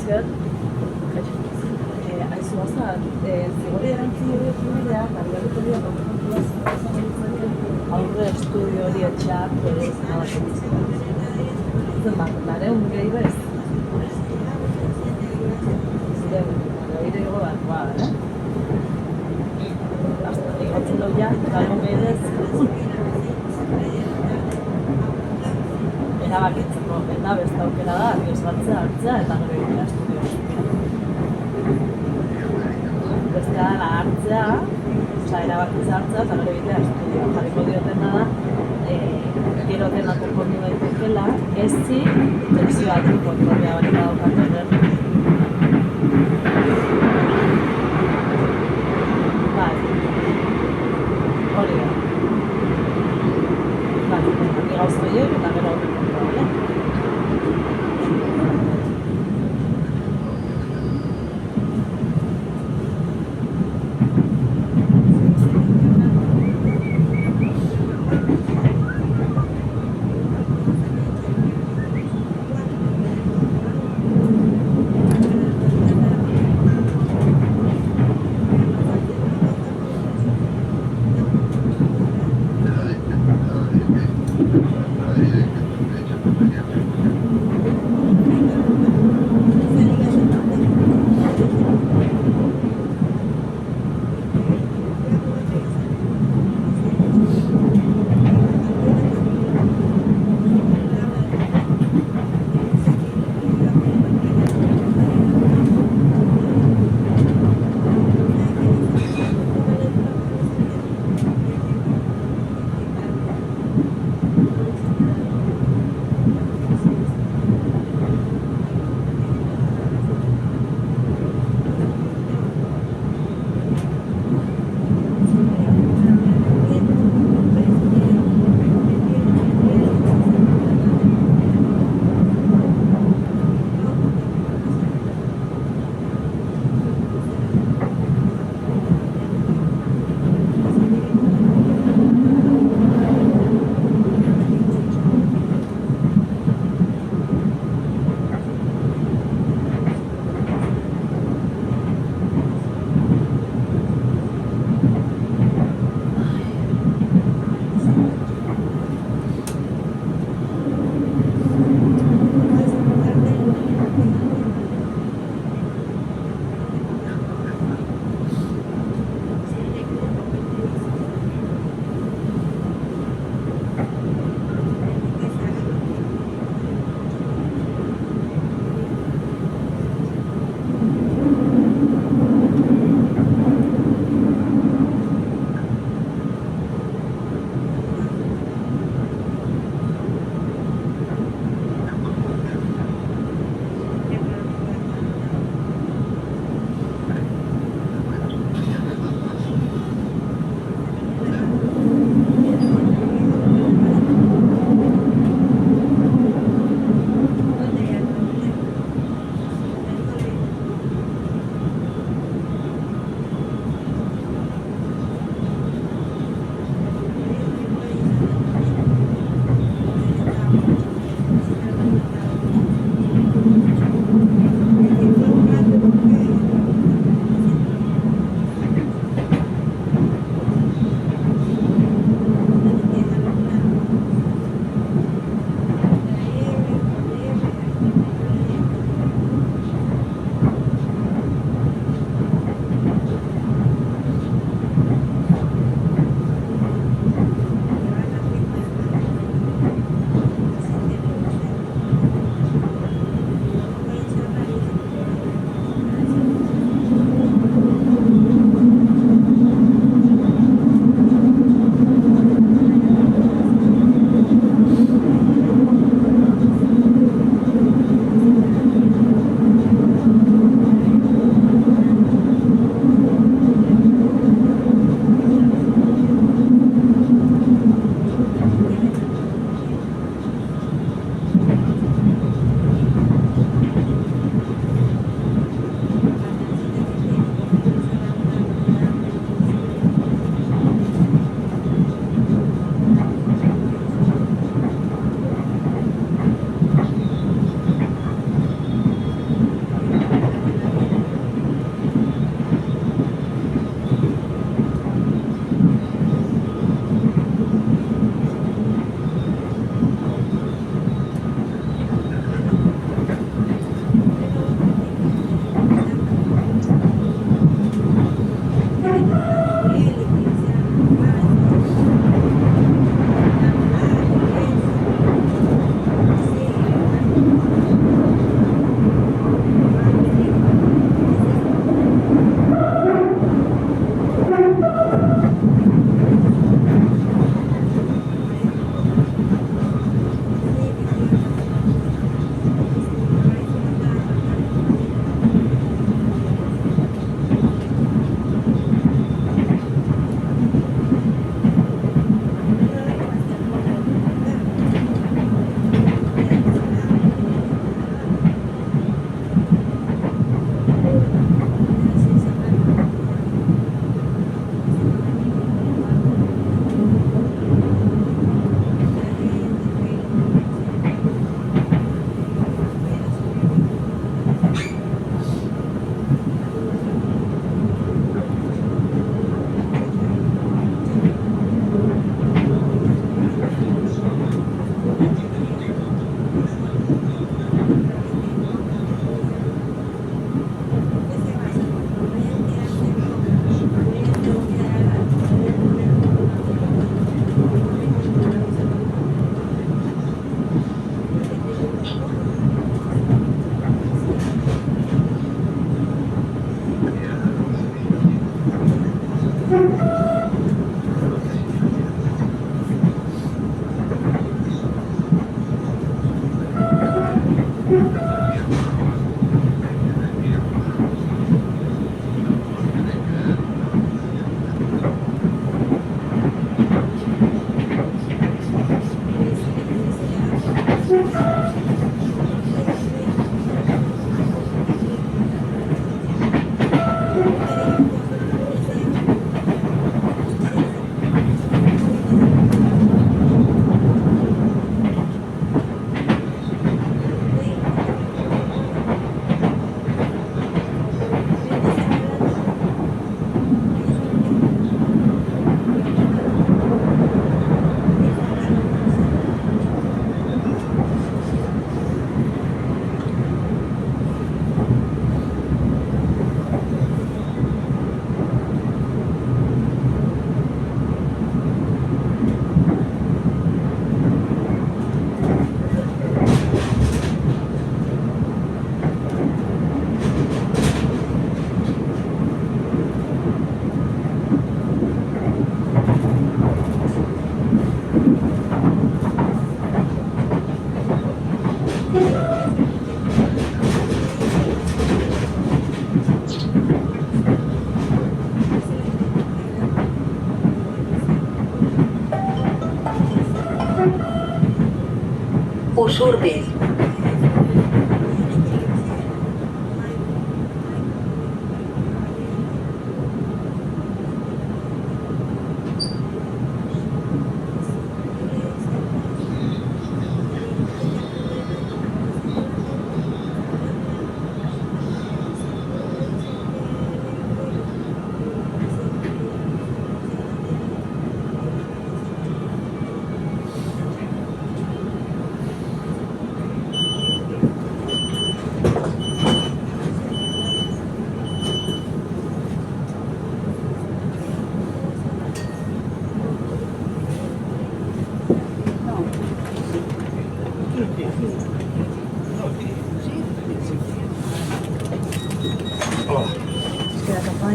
zion, aizu bazat, zigorri erantzi hori bidea, garbiaruko dira kontratua aurre estudio hori etxeak, lareun gehi bez. Leire gogoan, igotzen dut ja, lareun gehi bez. Erabakitzeko, eta beste aukera da, biosgatzea hartzea eta gero egitea estudio. Bestea da hartzea, erabakitzea hartzea eta gero egitea estudio. Jarriko diotena da, gero dena konpondu daitekeela, ezi tensioa kontrolea hori daukaten. Bai, hori da. Bai, ni gauza horiek eta gero horrek kontrolea.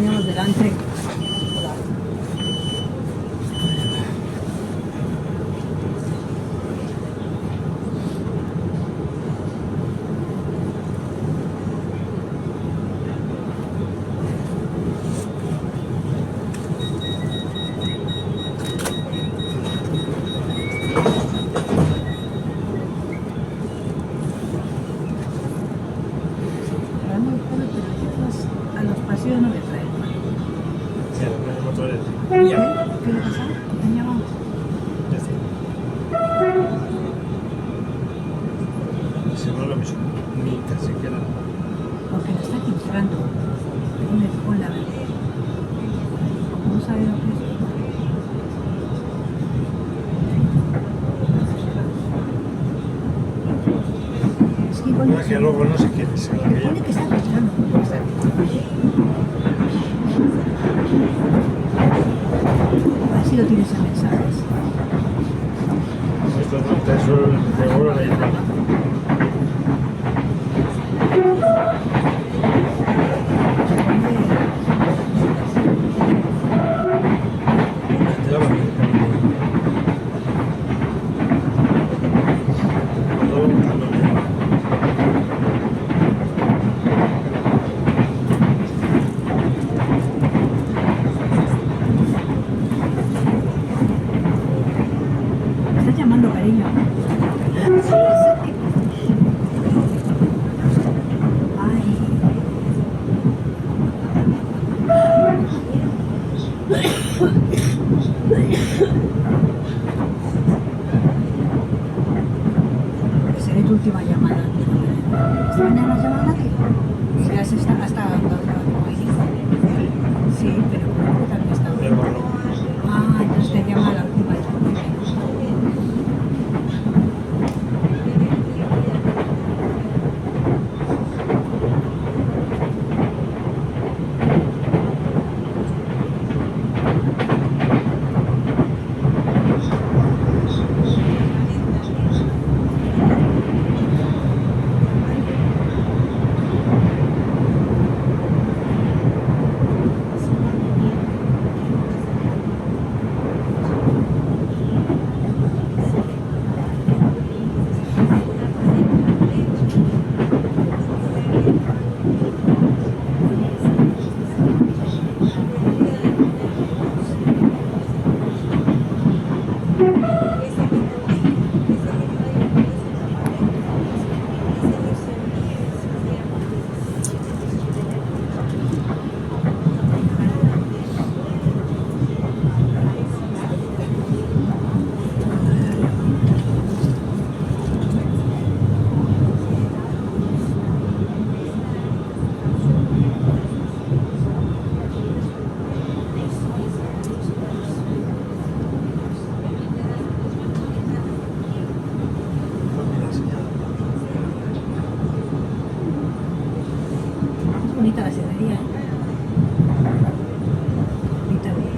teníamos delante. A los pasillos no le traen. Sí, los motores. ¿Qué le pasa? ¿Te han llamado? Si no lo mismo, ni tan siquiera. Porque lo está filtrando. Con la verdad. ¿Cómo sabe lo que es? Es que igual Mira que luego no sé quién es. se pone que está filtrando. A ver si lo tienes en mensajes. Esto no te seguro de ir. Me estás llamando, cariño. Ay. Seré tu última llamada. ¿Esta mañana has llamado a nadie? Sí, hasta sí, pero creo que también está. Ah, entonces te llama la última vez. Es bonita la cerería, ¿eh? Bonita, bonita.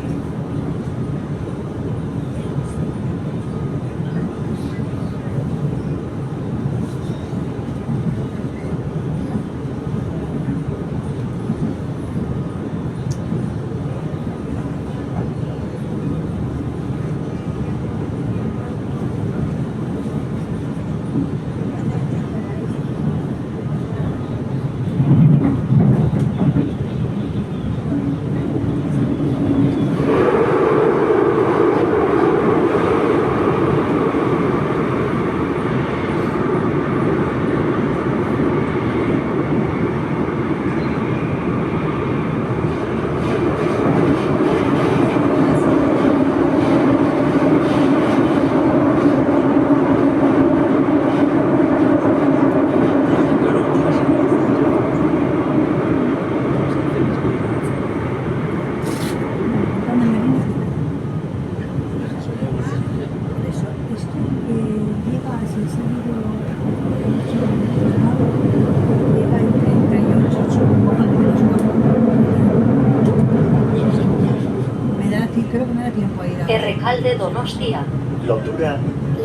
Creo que me da tiempo a ir a... Errekalde Donostia, Lotura,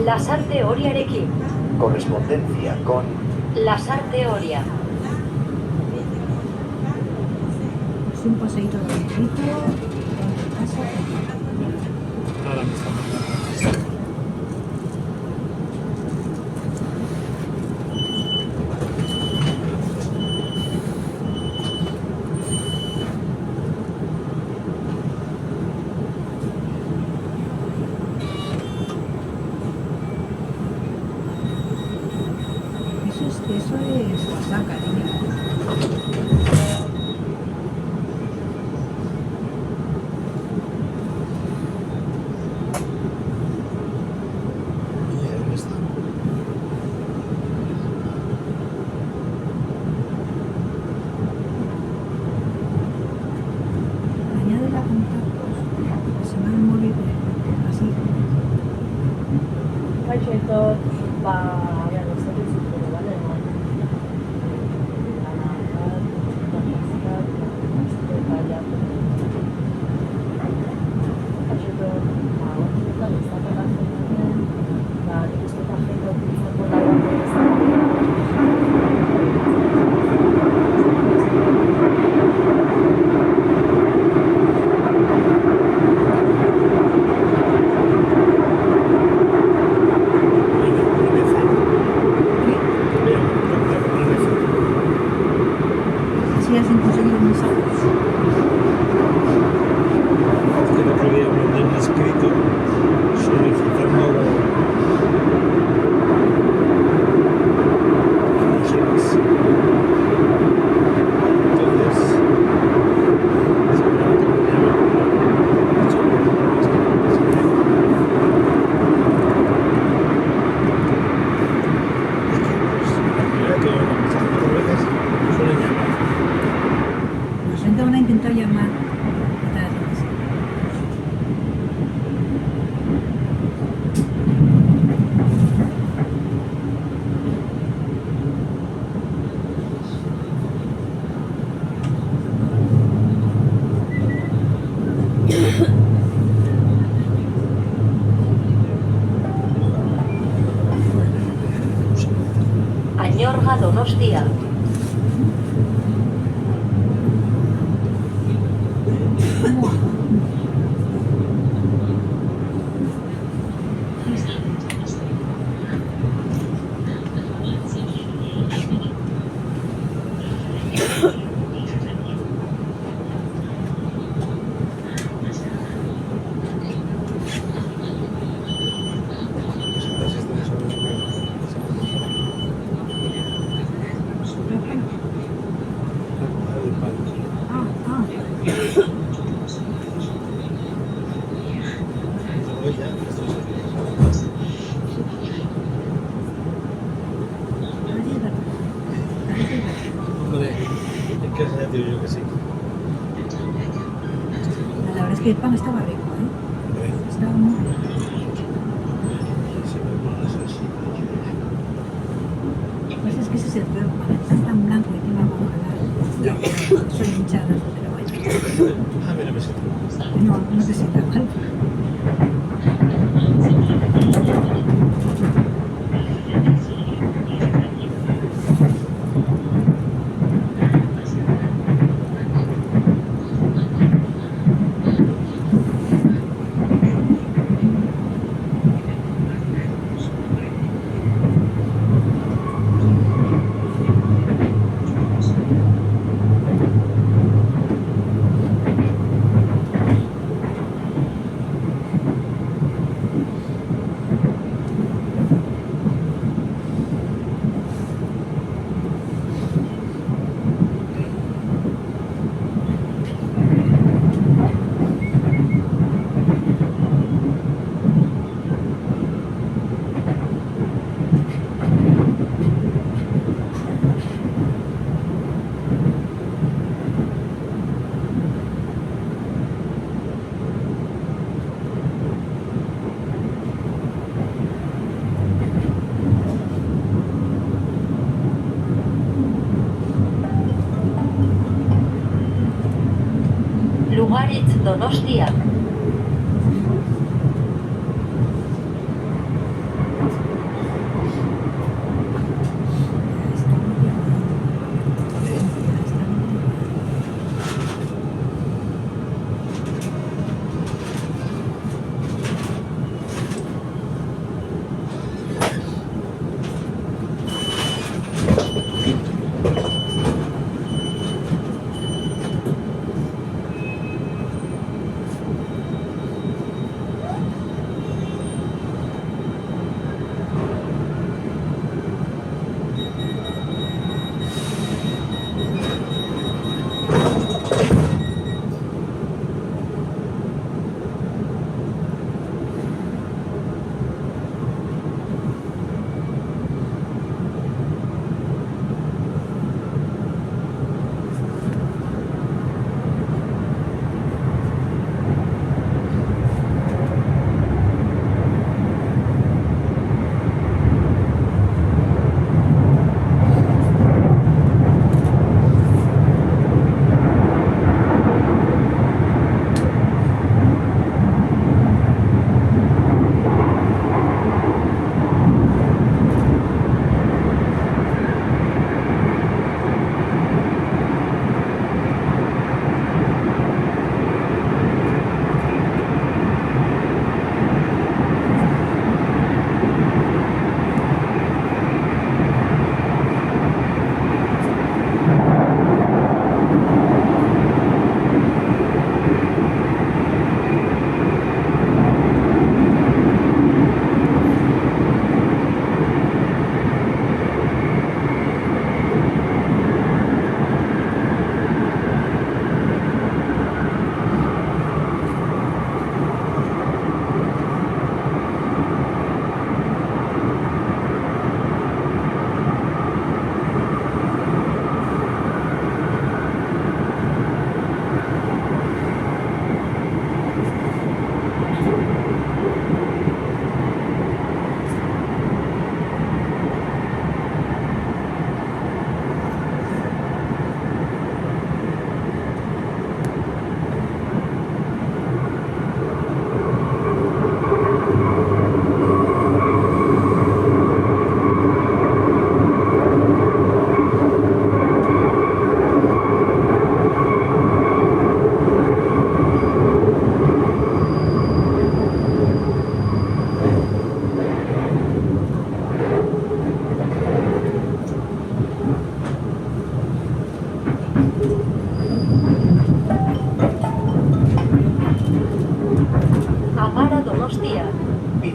Lasarte Oriarekin, correspondencia con Lasarte Oria, Sí, un paseíto de bonito, casa. Ahora me está mandando. Eso es Oaxaca, niña. ¿Y dónde está? Añade la contactos. Se me va el móvil así. Kaixo Aitor, bera, zerbitzu zure, bale? Lana bat, kontaktzak, epaiak. Kaixo Aitor, batzuetan ez dakala zenuten, nik uste eta jende ukitzeko lagunak Así hacen conseguir un mensaje. Es que el otro día mandé un escrito solicitando músicas. Entonces, seguramente me suelen llamar. La gente van a intentar llamar. Añorga Donostia. Hombre, en casa ya te digo yo que sí. La verdad es que el pan estaba rico, ¿eh? Estaba muy rico. Pues es que ese es el peor pan, está tan blanco y tiene agua ojalá. Soy hinchada, pero bueno. Ah, mira, me siento. No, no te sientas mal. Lugaritz Donostia.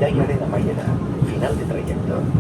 Bidaiaren amaiera, final de trayecto.